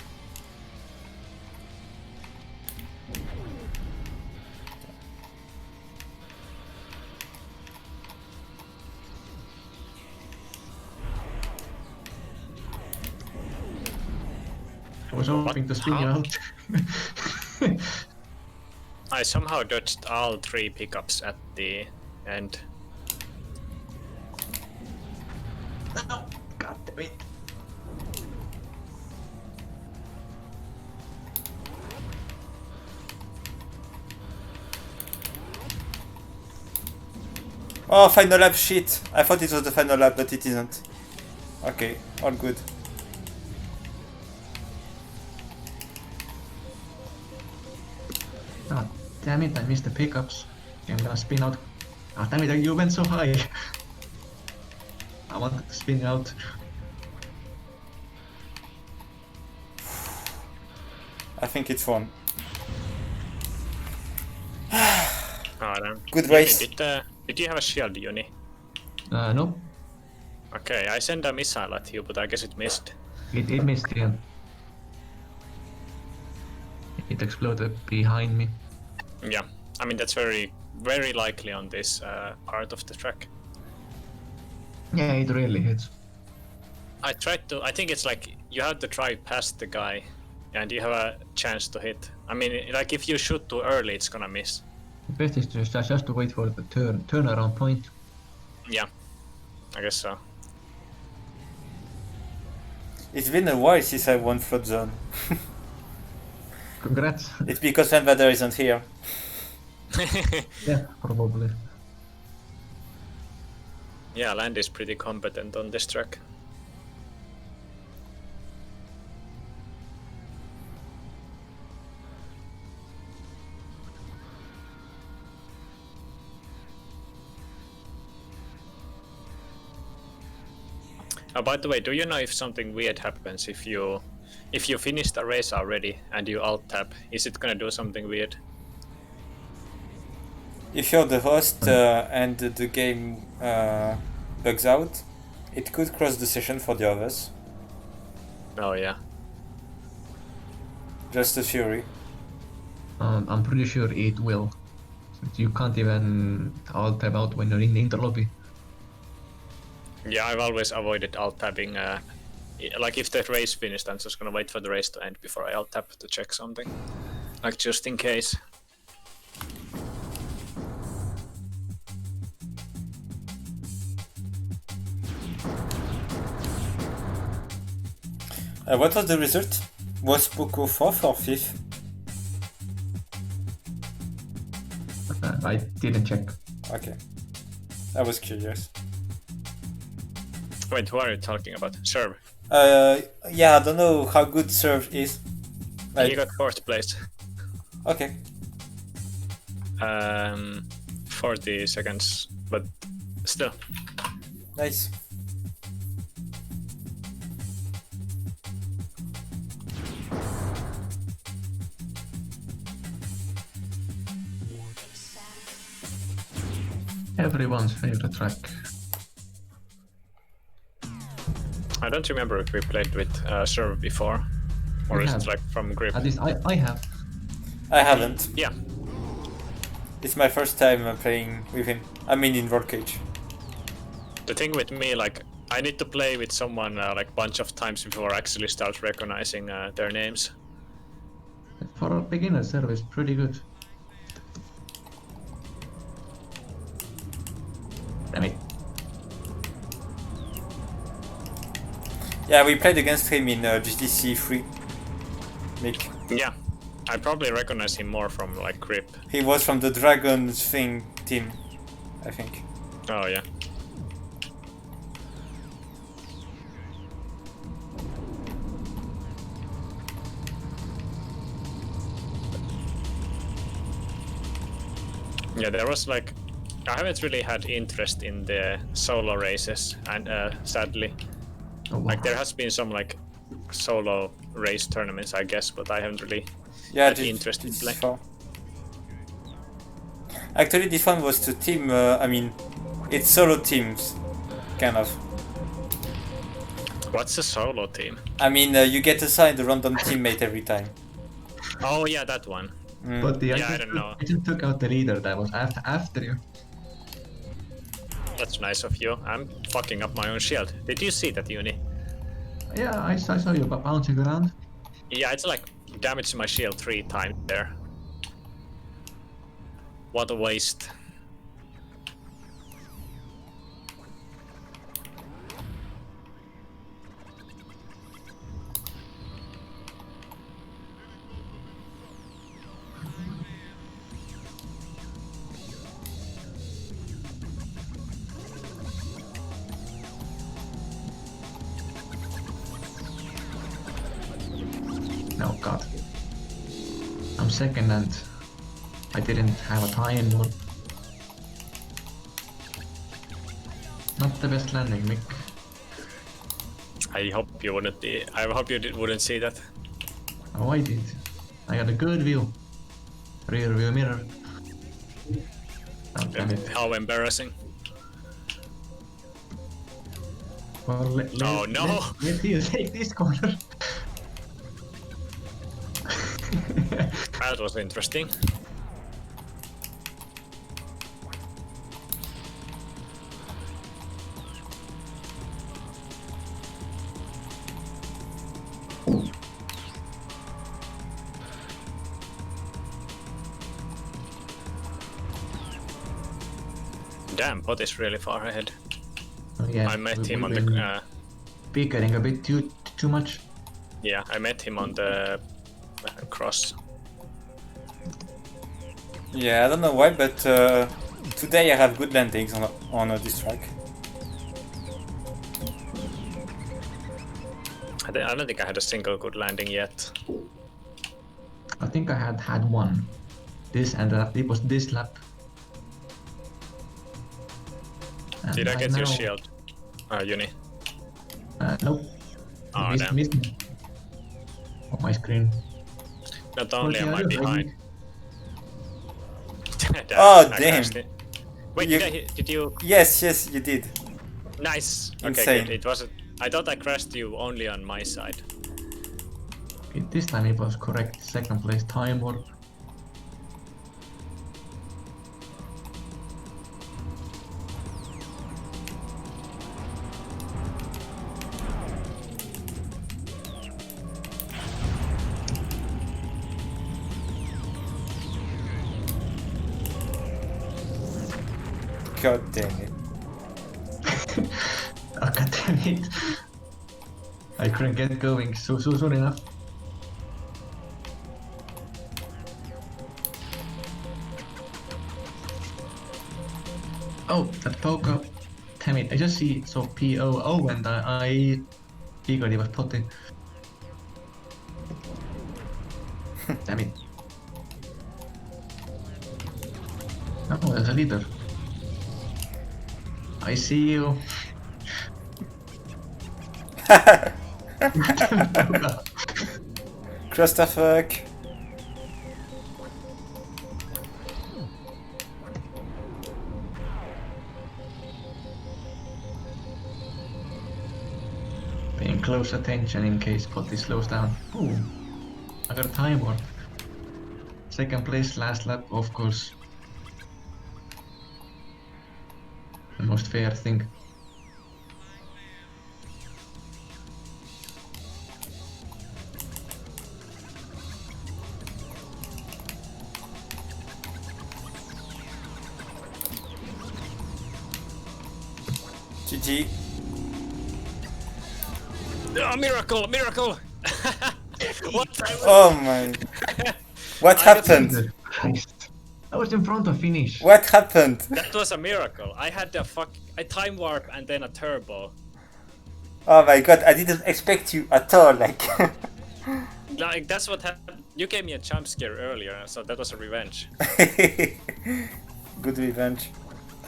Speaker 4: I was hoping to spin you out.
Speaker 3: I somehow dodged all 3 pickups at the end.
Speaker 4: No, god damn it.
Speaker 2: Oh, final lap shit. I thought it was the final lap, but it isn't. Okay, all good.
Speaker 4: God damn it, I missed the pickups. Okay, I'm gonna spin out. God damn it, you went so high. I wanted to spin you out.
Speaker 2: I think it's fun.
Speaker 3: Oh, damn.
Speaker 2: Good race.
Speaker 3: Did you have a shield, Uni?
Speaker 4: No,
Speaker 3: Okay, I sent a missile at you, but I guess it missed.
Speaker 4: it missed, yeah. It exploded behind me.
Speaker 3: Yeah, I mean that's very likely on this part of the track.
Speaker 4: Yeah, it really hits.
Speaker 3: I think it's like you have to drive past the guy and you have a chance to hit. I mean, like if you shoot too early, it's gonna miss.
Speaker 4: The best is just to wait for the turnaround point.
Speaker 3: Yeah, I guess so.
Speaker 2: It's been a while since I won Flood Zone.
Speaker 4: Congrats.
Speaker 2: It's because Venvader isn't here.
Speaker 4: Yeah, probably.
Speaker 3: Yeah, Land is pretty competent on this track. By the way, do you know if something weird happens if you finish the race already and you alt tab? Is it gonna do something weird?
Speaker 2: If you're the host and the game bugs out, it could cross the session for the others.
Speaker 3: Oh yeah.
Speaker 2: Just a theory.
Speaker 4: I'm pretty sure it will. You can't even alt tab out when you're in the interlobby.
Speaker 3: Yeah, I've always avoided alt tabbing. Like if the race finished, I'm just gonna wait for the race to end before I alt tab to check something. Like just in case.
Speaker 2: What was the result? Was Poco 4th or 5th?
Speaker 4: I didn't check.
Speaker 2: Okay. I was curious.
Speaker 3: Wait, who are you talking about? Serve.
Speaker 2: Yeah, I don't know how good Serve is.
Speaker 3: He got 4th place.
Speaker 2: Okay.
Speaker 3: 40 seconds, but still.
Speaker 2: Nice.
Speaker 4: Everyone's favorite track.
Speaker 3: I don't remember if we played with Serve before, or
Speaker 4: We
Speaker 3: is
Speaker 4: have.
Speaker 3: it like from Grip?
Speaker 4: At least I have.
Speaker 2: I haven't.
Speaker 3: Yeah,
Speaker 2: It's my first time playing with him. I mean, in Rollcage.
Speaker 3: the thing with me, like, I need to play with someone like bunch of times before I actually start recognizing their names.
Speaker 4: For a beginner service, pretty good. Damn it.
Speaker 2: Yeah, we played against him in GTC 3. Mick.
Speaker 3: Yeah, I probably recognize him more from like Grip.
Speaker 2: He was from the Dragon thing team, I think.
Speaker 3: Oh yeah. Yeah, there was like, I haven't really had interest in the solo races, and sadly,
Speaker 4: Oh, wow.
Speaker 3: like there has been some like solo race tournaments, I guess, but I haven't really
Speaker 2: Yeah,
Speaker 3: had interest in
Speaker 2: this
Speaker 3: play.
Speaker 2: far. Actually, this one was to team. I mean, it's solo teams, kind of.
Speaker 3: What's a solo team?
Speaker 2: I mean, you get assigned a random teammate every time.
Speaker 3: Oh yeah, that one.
Speaker 4: But the,
Speaker 3: Yeah, I don't know.
Speaker 4: I just took out the leader that was after you.
Speaker 3: That's nice of you. I'm fucking up my own shield. Did you see that, Uni?
Speaker 4: Yeah, I saw you bouncing around.
Speaker 3: Yeah, it's like damaged my shield 3 times there. What a waste.
Speaker 4: No, God. I'm second and I didn't have a tie anymore. Not the best landing, Mick.
Speaker 3: I hope you wouldn't be. I hope you wouldn't see that.
Speaker 4: Oh, I did. I had a good view. Rear view mirror. Oh, damn it.
Speaker 3: How embarrassing.
Speaker 4: Well,
Speaker 3: Oh, no.
Speaker 4: Let you take this corner.
Speaker 3: That was interesting. Damn, Pot is really far ahead.
Speaker 4: Oh, yeah,
Speaker 3: I met him on
Speaker 4: we've been
Speaker 3: the.
Speaker 4: bickering a bit too much.
Speaker 3: Yeah, I met him on the cross.
Speaker 2: Yeah, I don't know why, but today I have good landings on this track.
Speaker 3: I don't think I had a single good landing yet.
Speaker 4: I think I had one. This and it was this lap. And
Speaker 3: Did I get your
Speaker 4: now-
Speaker 3: shield? Uni.
Speaker 4: Nope.
Speaker 3: Oh,
Speaker 4: missed,
Speaker 3: damn.
Speaker 4: missed me. On my screen.
Speaker 3: Not only
Speaker 4: What
Speaker 3: am I
Speaker 4: did I do?
Speaker 3: behind.
Speaker 2: Oh,
Speaker 3: I
Speaker 2: damn.
Speaker 3: crashed it. Wait,
Speaker 2: You-
Speaker 3: did you?
Speaker 2: Yes, you did.
Speaker 3: Nice. Okay,
Speaker 2: Insane.
Speaker 3: good. It wasn't. I thought I crashed you only on my side.
Speaker 4: This time it was correct. Second place time or
Speaker 2: God damn it.
Speaker 4: oh, God damn it. I couldn't get going soon enough. Oh, that poker. Damn it, I just see so POO and I figured it was potty. Damn it. No, there's a leader. I see you.
Speaker 2: Clusterfuck.
Speaker 4: Paying close attention in case Potty slows down. Ooh, I got a time warp. Second place, last lap, of course. The most fair thing.
Speaker 2: GG.
Speaker 3: Oh, miracle! Miracle! What?
Speaker 2: Oh my. What happened?
Speaker 4: Christ. I was in front of finish.
Speaker 2: What happened?
Speaker 3: That was a miracle. I had a time warp and then a turbo.
Speaker 2: Oh my god, I didn't expect you at all, like.
Speaker 3: Like that's what happened. You gave me a jump scare earlier, so that was a revenge.
Speaker 2: Good revenge.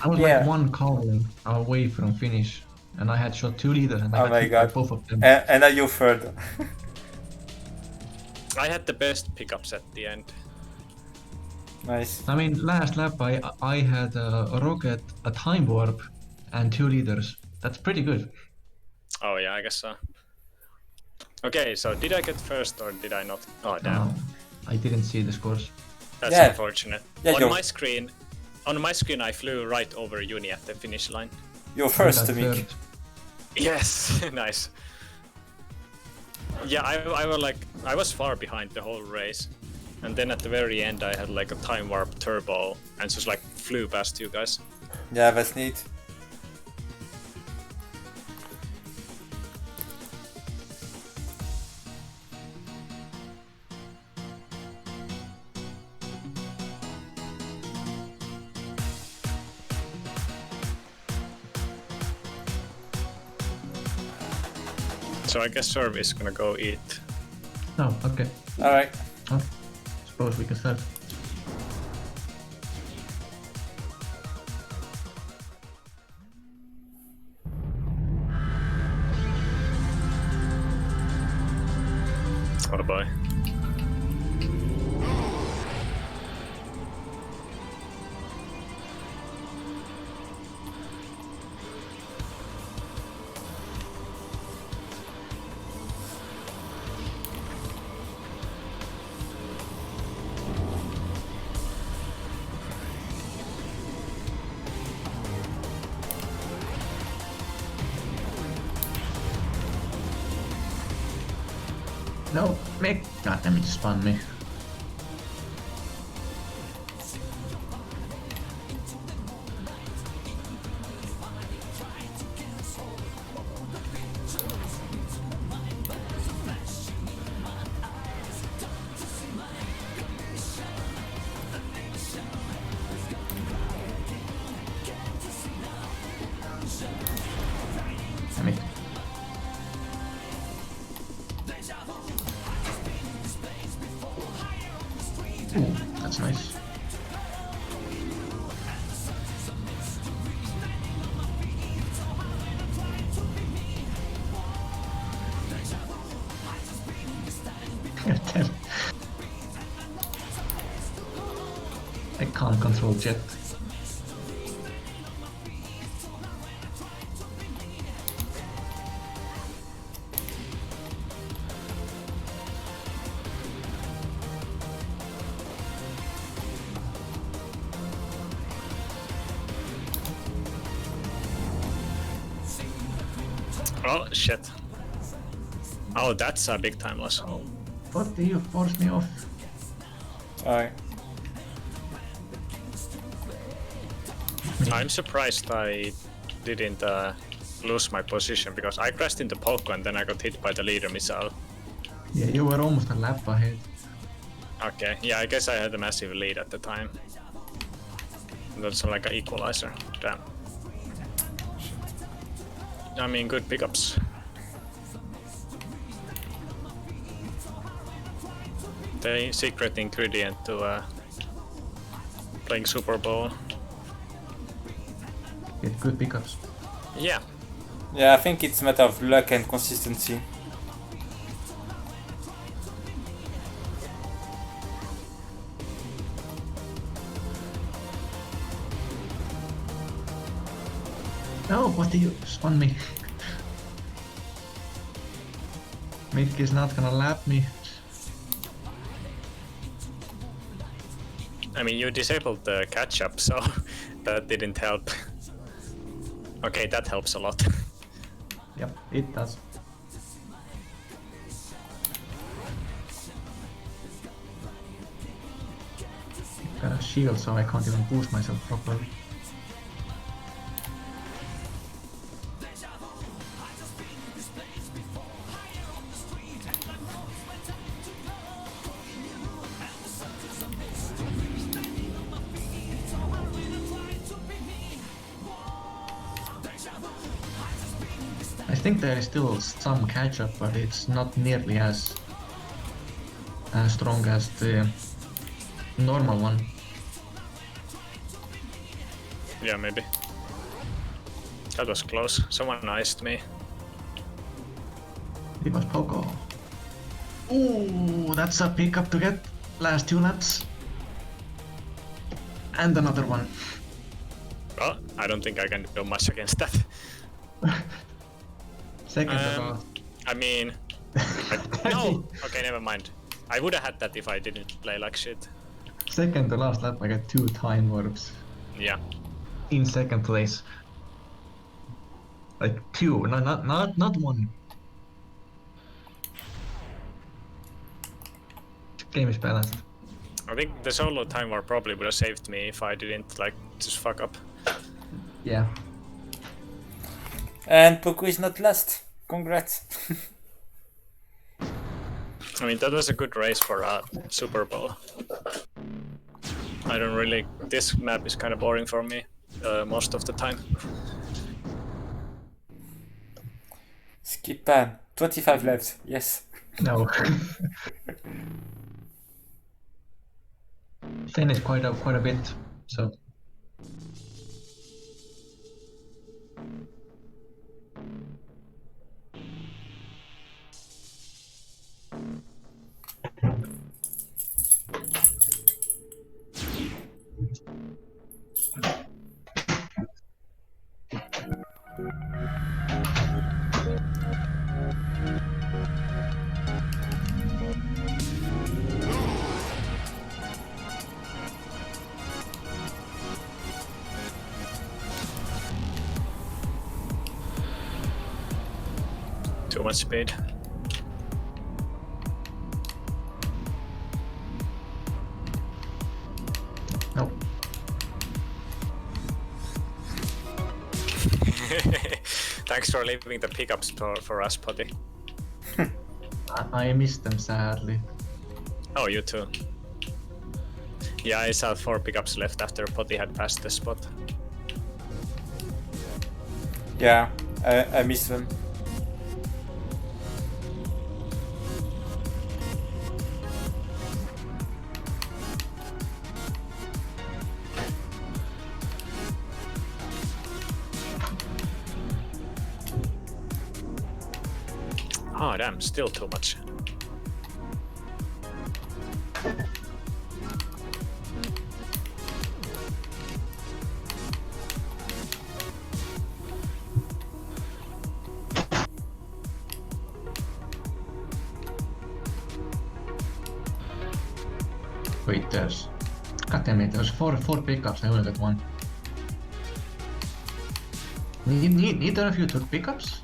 Speaker 4: I was
Speaker 2: Yeah.
Speaker 4: like one car away from finish, and I had shot 2 leaders, and I
Speaker 2: Oh
Speaker 4: got
Speaker 2: my
Speaker 4: hit by
Speaker 2: god.
Speaker 4: both of them.
Speaker 2: And now you're third.
Speaker 3: I had the best pickups at the end.
Speaker 2: Nice.
Speaker 4: I mean, last lap I had a rocket, a time warp, and 2 leaders. That's pretty good.
Speaker 3: Oh yeah, I guess so. Okay, so did I get first or did I not? Oh damn,
Speaker 4: I didn't see the scores.
Speaker 3: that's
Speaker 2: Yeah.
Speaker 3: unfortunate.
Speaker 2: Yeah,
Speaker 3: on
Speaker 2: you're-
Speaker 3: my screen, I flew right over Uni at the finish line.
Speaker 2: You're
Speaker 4: I
Speaker 2: first,
Speaker 4: got
Speaker 2: Tamik.
Speaker 4: third.
Speaker 3: Yes, nice. Yeah, I was far behind the whole race, and then at the very end I had like a time warp turbo and just like flew past you guys.
Speaker 2: Yeah, that's neat.
Speaker 3: So I guess Serv is gonna go eat.
Speaker 4: Oh, okay.
Speaker 2: Alright.
Speaker 4: Oh, suppose we can start.
Speaker 3: Oh boy.
Speaker 4: No, Mick. God damn it, spun me. Damn it. Ooh, that's nice. I can't control jet.
Speaker 3: Oh shit. Oh, that's a big time loss.
Speaker 4: What do you force me off?
Speaker 2: Alright.
Speaker 3: I'm surprised I didn't lose my position because I crashed into Poco and then I got hit by the leader missile.
Speaker 4: Yeah, you were almost a lap ahead.
Speaker 3: Okay, yeah, I guess I had a massive lead at the time. That's like an equalizer. Damn. I mean, good pickups. The secret ingredient to playing Super Bowl.
Speaker 4: get good pickups.
Speaker 3: Yeah.
Speaker 2: Yeah, I think it's a matter of luck and consistency.
Speaker 4: No, what did you spawn me? Mick is not gonna lap me.
Speaker 3: I mean, you disabled the catch up, so that didn't help. Okay, that helps a lot.
Speaker 4: Yep, it does. Got a shield, so I can't even boost myself properly. I think there is still some catch-up, but it's not nearly as strong as the normal one.
Speaker 3: Yeah, maybe. That was close. Someone iced me.
Speaker 4: It was Poco. Ooh, that's a pickup to get. Last 2 laps. And another one.
Speaker 3: Well, I don't think I can do much against that.
Speaker 4: Second to last.
Speaker 3: I mean... no! Okay, never mind. I would have had that if I didn't play like shit.
Speaker 4: Second to last lap, I got 2 time warps.
Speaker 3: Yeah.
Speaker 4: In second place. Like 2, not 1. Game is balanced.
Speaker 3: I think the solo time war probably would have saved me if I didn't like just fuck up.
Speaker 4: Yeah.
Speaker 2: And Poku is not last. Congrats.
Speaker 3: I mean, that was a good race for a Super Bowl. I don't really... This map is kind of boring for me most of the time.
Speaker 2: Skip pan. 25 left. Yes.
Speaker 4: No. 10 is quite a bit, so.
Speaker 3: Too much speed.
Speaker 4: Nope.
Speaker 3: Thanks for leaving the pickups for us, Potty.
Speaker 4: I missed them sadly.
Speaker 3: Oh, you too. Yeah, I saw 4 pickups left after Potty had passed the spot.
Speaker 2: Yeah, I missed them.
Speaker 3: Oh damn, still too much.
Speaker 4: Wait, there's... God damn it, there's four pickups, I only got 1. Neither of you took pickups?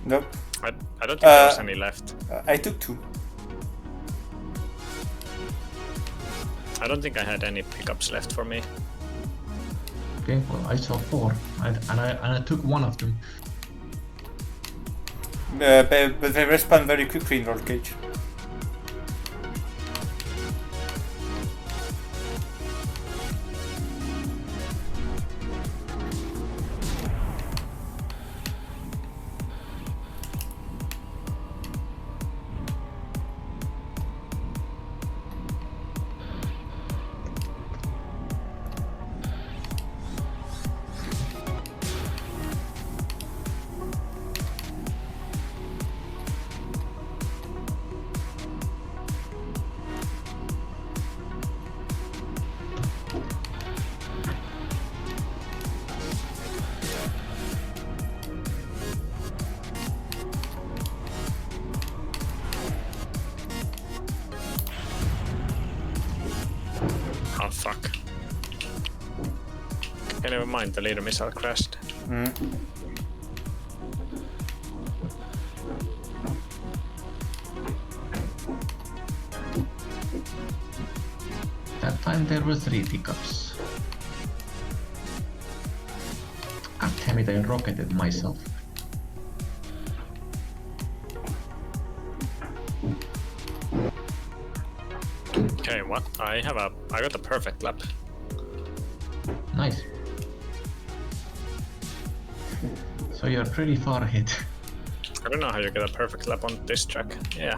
Speaker 2: Nope.
Speaker 3: I don't think there was any left.
Speaker 2: I took 2.
Speaker 3: I don't think I had any pickups left for me.
Speaker 4: Okay, well I saw 4, and I took 1 of them.
Speaker 2: But they respawn very quickly in Rollcage.
Speaker 3: Oh fuck. Okay, never mind, the leader missile crashed.
Speaker 4: That time there were 3 pickups. God damn it, I rocketed myself.
Speaker 3: Okay, what? I got a perfect lap.
Speaker 4: Nice. So you're pretty far ahead.
Speaker 3: I don't know how you get a perfect lap on this track. Yeah.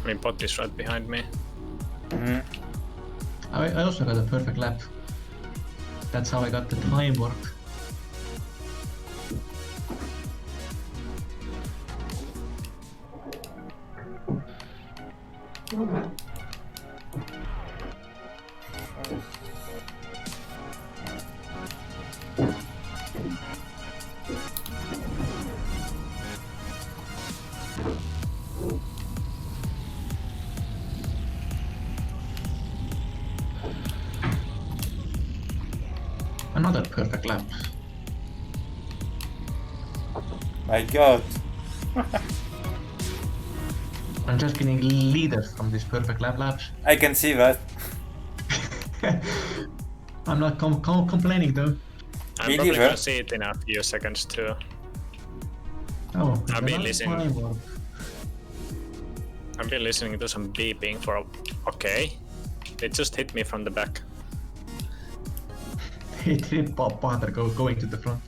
Speaker 3: I mean, bot is right behind me.
Speaker 4: I also got a perfect lap. That's how I got the time work. Another perfect lap.
Speaker 2: My god.
Speaker 4: I'm just getting leaders from these perfect laps.
Speaker 2: I can see that.
Speaker 4: I'm not complaining though.
Speaker 3: I'm
Speaker 2: Me
Speaker 3: probably
Speaker 2: neither.
Speaker 3: gonna see it in a few seconds too.
Speaker 4: Oh,
Speaker 3: I've been
Speaker 4: another
Speaker 3: listening.
Speaker 4: time warp.
Speaker 3: I've been listening to some beeping for a... Okay. It just hit me from the back.
Speaker 4: It didn't bother going to the front.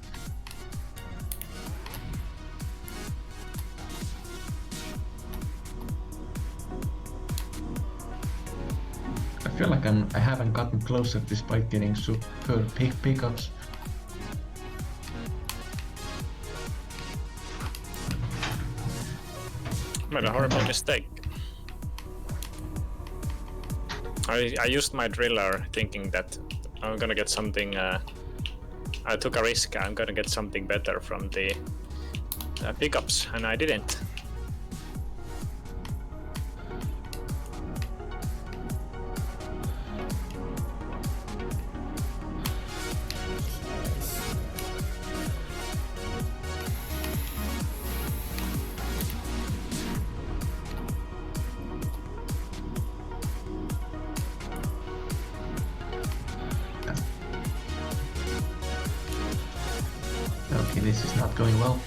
Speaker 4: I feel like I haven't gotten closer despite getting super pickups.
Speaker 3: Made a horrible mistake. I used my driller thinking that I'm gonna get something. I took a risk. I'm gonna get something better from the pickups, and I didn't.
Speaker 4: Okay, this is not going well.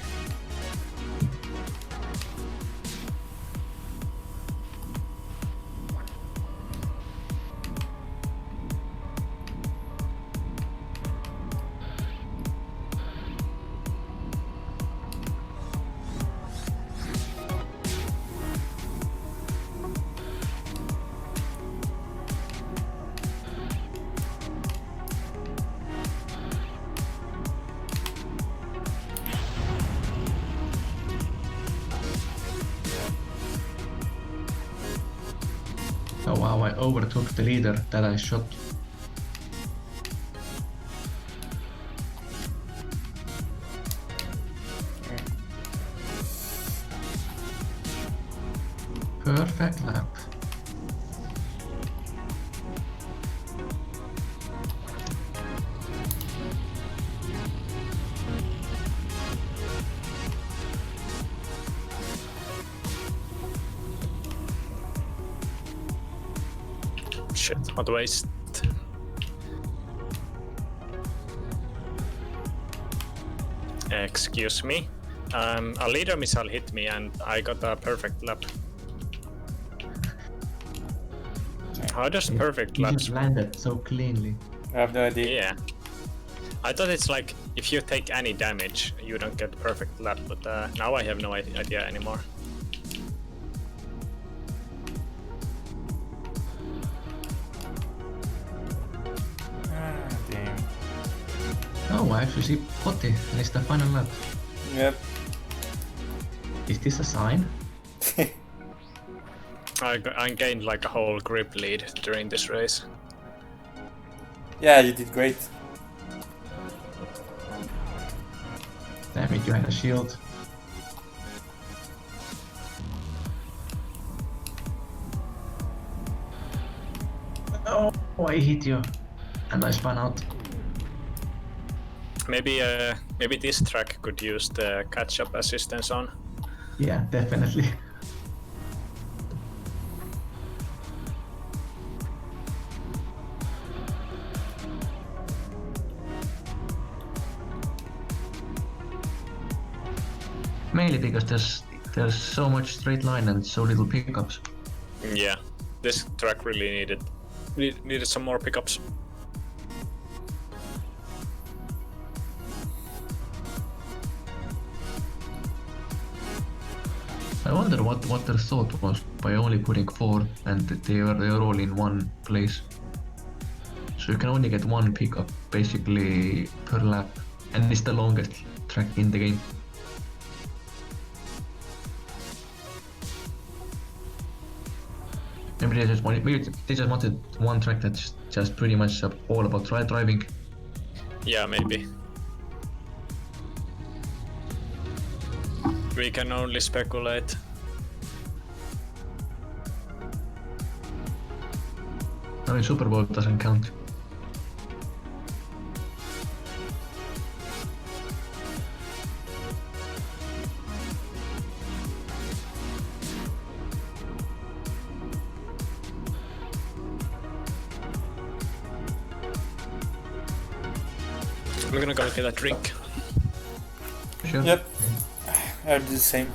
Speaker 4: Oh wow, I overtook the leader that I shot. Perfect lap.
Speaker 3: Shit, what waste. Excuse me. A leader missile hit me and I got a perfect lap. How does perfect
Speaker 4: You
Speaker 3: laps
Speaker 4: just landed so cleanly.
Speaker 2: I have no idea.
Speaker 3: Yeah. I thought it's like if you take any damage, you don't get perfect lap, but now I have no idea anymore.
Speaker 2: Damn.
Speaker 4: Oh, I actually see Potti, and it's the final lap.
Speaker 2: Yep.
Speaker 4: Is this a sign?
Speaker 3: I gained like a whole grip lead during this race.
Speaker 2: Yeah, you did great.
Speaker 4: behind a shield. Oh, I hit you. And I spun out.
Speaker 3: Maybe this track could use the catch-up assistance on.
Speaker 4: Yeah, definitely. Mainly because there's so much straight line and so little pickups.
Speaker 3: Yeah, this track really needed some more pickups.
Speaker 4: I wonder what their thought was by only putting 4 and they are all in one place. So you can only get one pickup basically per lap, and it's the longest track in the game. Maybe they just wanted one track that's just pretty much all about driving.
Speaker 3: Yeah, maybe. We can only speculate.
Speaker 4: I mean, Super Bowl doesn't count.
Speaker 3: I'm gonna go get a drink.
Speaker 4: Sure.
Speaker 2: Yep. I'll do the same.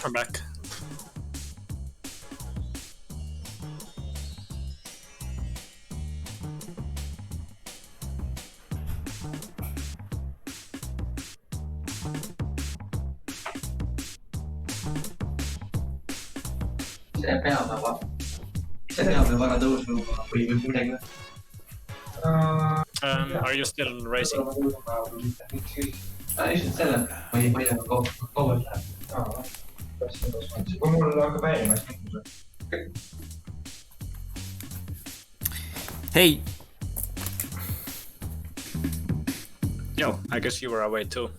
Speaker 3: I'm back. Are you still racing?
Speaker 2: Hey!
Speaker 3: Yo, I guess you were away too.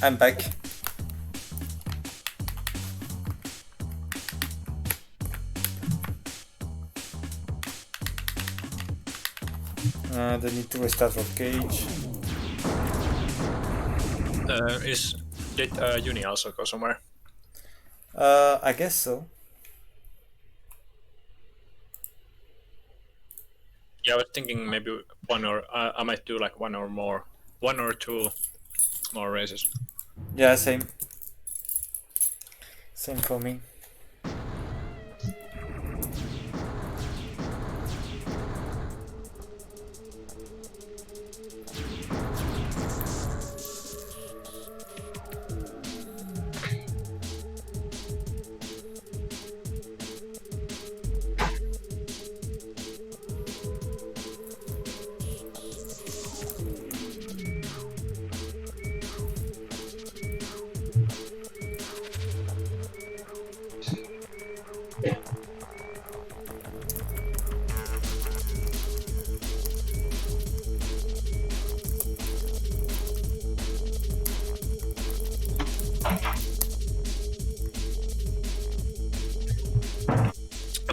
Speaker 2: I'm back. They need to restart Rollcage.
Speaker 3: Did Uni also go somewhere?
Speaker 2: I guess so.
Speaker 3: Yeah, I was thinking maybe one or I might do like one or two more races.
Speaker 2: Yeah, same. Same for me.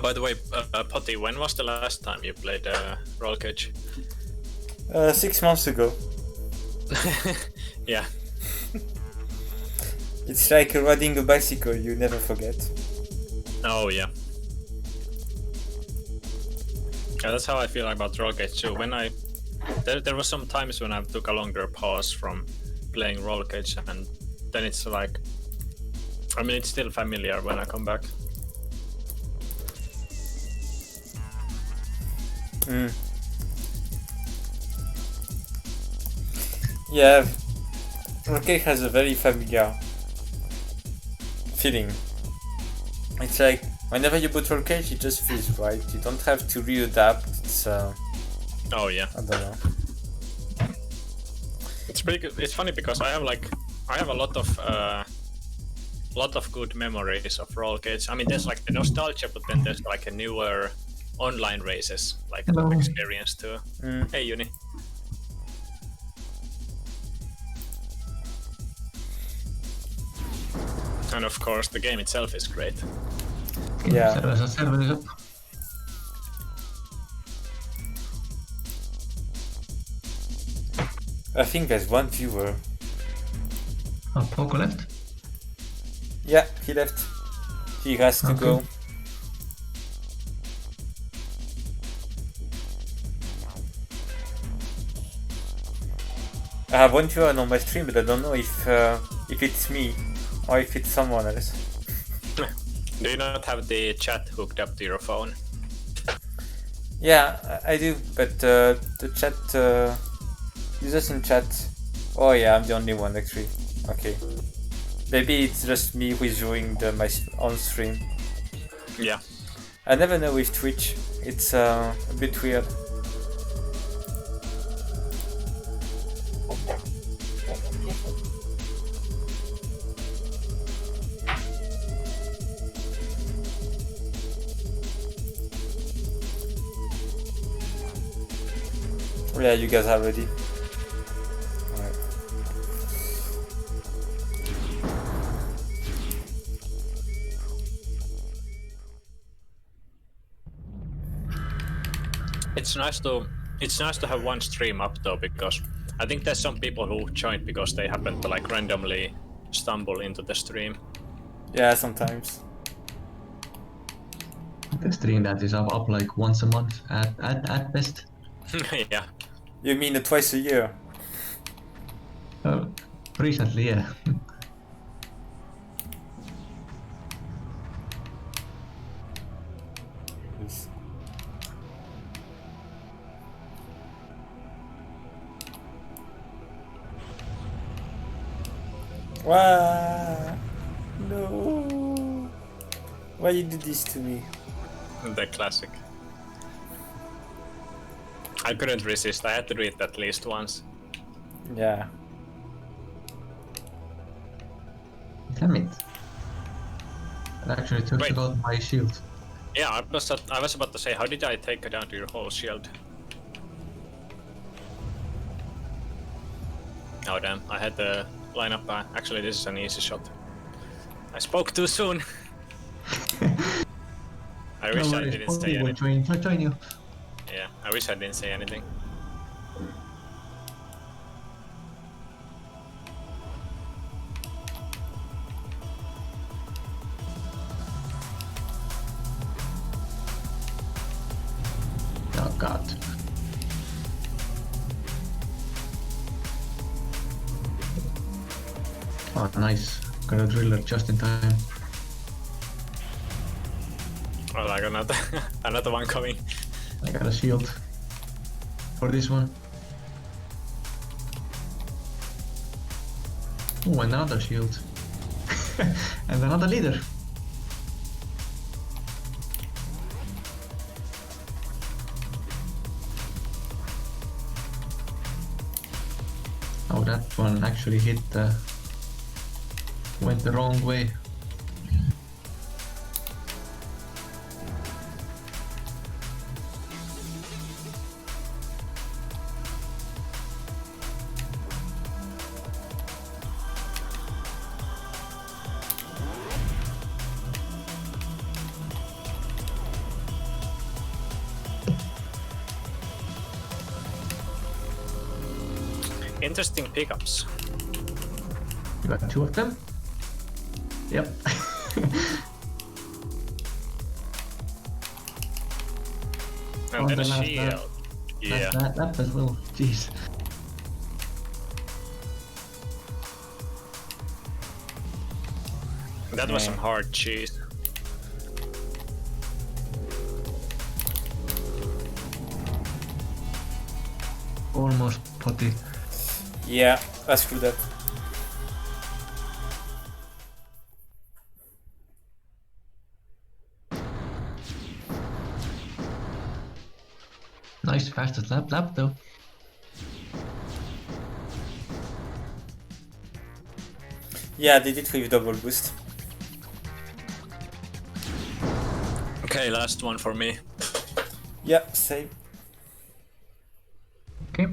Speaker 3: by the way, Potty, when was the last time you played Rollcage?
Speaker 2: 6 months ago.
Speaker 3: Yeah.
Speaker 2: It's like riding a bicycle, you never forget.
Speaker 3: Oh yeah. Yeah, that's how I feel about Rollcage too. When there was some times when I took a longer pause from playing Rollcage, and then it's like, I mean, it's still familiar when I come back.
Speaker 2: Yeah, Rollcage has a very familiar feeling. It's like whenever you put Rollcage, it just feels right. You don't have to readapt. It's
Speaker 3: Oh yeah.
Speaker 2: I don't know.
Speaker 3: It's pretty good. It's funny because I have a lot of good memories of Rollcage. I mean, there's like the nostalgia, but then there's like a newer online races like
Speaker 4: Hello.
Speaker 3: experience too. Hey Uni. And of course, the game itself is great.
Speaker 2: Yeah.
Speaker 4: Server is up.
Speaker 2: I think there's one viewer.
Speaker 4: Oh, Poco left.
Speaker 2: Yeah, he left. He has to
Speaker 4: Okay.
Speaker 2: go. I have one viewer on my stream, but I don't know if it's me or if it's someone else.
Speaker 3: Do you not have the chat hooked up to your phone?
Speaker 2: Yeah, I do, but the chat users in chat. Oh yeah, I'm the only one actually. Okay, maybe it's just me who is viewing my own stream.
Speaker 3: Yeah.
Speaker 2: I never know with Twitch. It's a bit weird. Yeah, you guys are ready. Alright.
Speaker 3: It's nice to have one stream up though, because I think there's some people who joined because they happen to like randomly stumble into the stream.
Speaker 2: Yeah, sometimes.
Speaker 4: The stream that is up like once a month at best.
Speaker 3: Yeah.
Speaker 2: You mean twice a year?
Speaker 4: Recently, yeah.
Speaker 2: Yes. Wow! No! Why you did this to me?
Speaker 3: The classic. I couldn't resist, I had to do it at least once.
Speaker 2: Yeah.
Speaker 4: Damn it. It actually took
Speaker 3: Wait.
Speaker 4: out my shield.
Speaker 3: Yeah, I was about to say, how did I take down your whole shield? Oh damn, I had to line up. Actually, this is an easy shot. I spoke too soon. I wish I didn't say anything.
Speaker 4: Join you.
Speaker 3: Yeah, I wish I didn't say anything.
Speaker 4: Oh god. Oh, nice. Got a driller just in time.
Speaker 3: Well, I got another, another one coming.
Speaker 4: I got a shield for this one. Oh, another shield. And another leader. Oh, that one actually hit went the wrong way.
Speaker 3: Interesting pickups.
Speaker 4: You got 2 of them? Yep.
Speaker 3: And
Speaker 4: On
Speaker 3: then
Speaker 4: the
Speaker 3: a
Speaker 4: last
Speaker 3: shield.
Speaker 4: lap.
Speaker 3: Yeah.
Speaker 4: That lap as well. Jeez.
Speaker 3: That was some hard cheese.
Speaker 4: Almost potty.
Speaker 2: Yeah, I screwed that.
Speaker 4: Nice fastest lap though.
Speaker 2: Yeah, they did with double boost.
Speaker 3: Okay, last one for me.
Speaker 2: Yeah, same.
Speaker 4: Okay.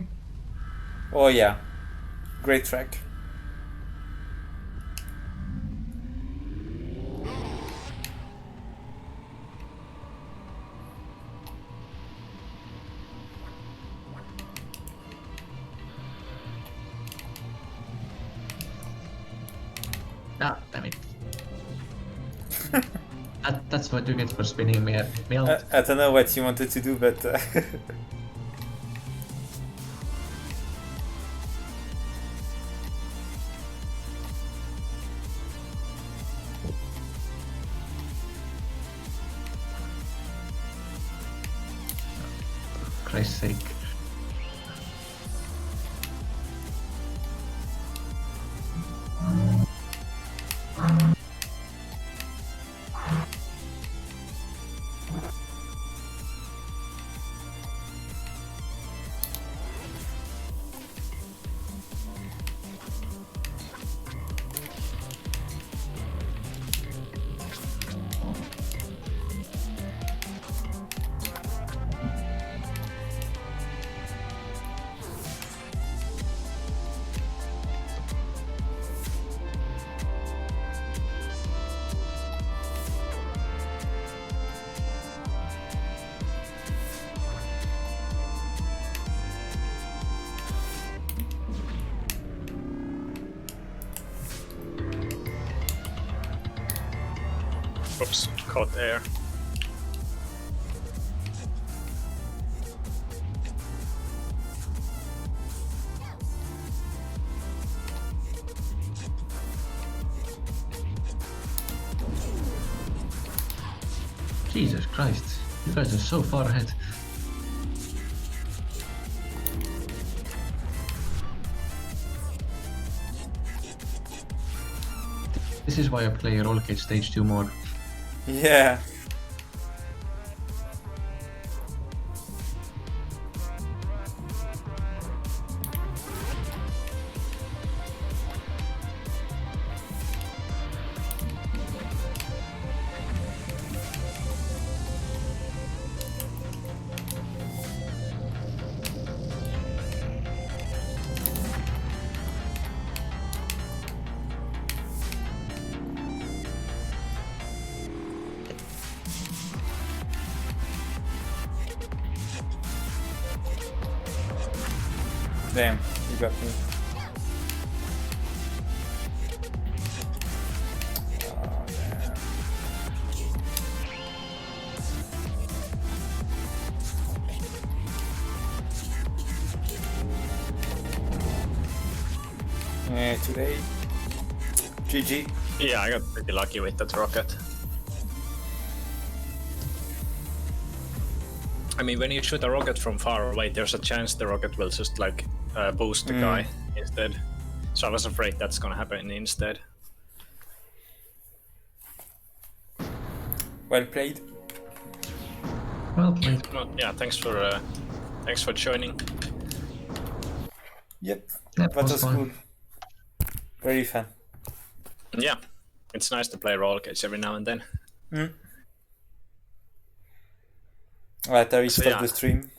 Speaker 2: Oh yeah, great track.
Speaker 4: Ah, damn it. That's what you get for spinning me out.
Speaker 2: I don't know what you wanted to do, but
Speaker 4: Christ's sake.
Speaker 3: Oops, caught air.
Speaker 4: Jesus Christ. You guys are so far ahead. This is why I play Rollcage Stage 2 more.
Speaker 2: yeah. Damn, you got me. Oh, damn. Today, GG.
Speaker 3: Yeah, I got pretty lucky with that rocket. I mean, when you shoot a rocket from far away, there's a chance the rocket will just like boost the guy instead. So I was afraid that's gonna happen instead.
Speaker 2: Well played.
Speaker 4: Well played.
Speaker 3: Well, yeah, thanks for joining.
Speaker 2: Yep,
Speaker 4: That
Speaker 2: that
Speaker 4: was
Speaker 2: was
Speaker 4: fun.
Speaker 2: cool. Very fun.
Speaker 3: Yeah, it's nice to play Rollcage every now and then.
Speaker 2: Alright, I will
Speaker 3: So,
Speaker 2: stop
Speaker 3: yeah.
Speaker 2: the stream.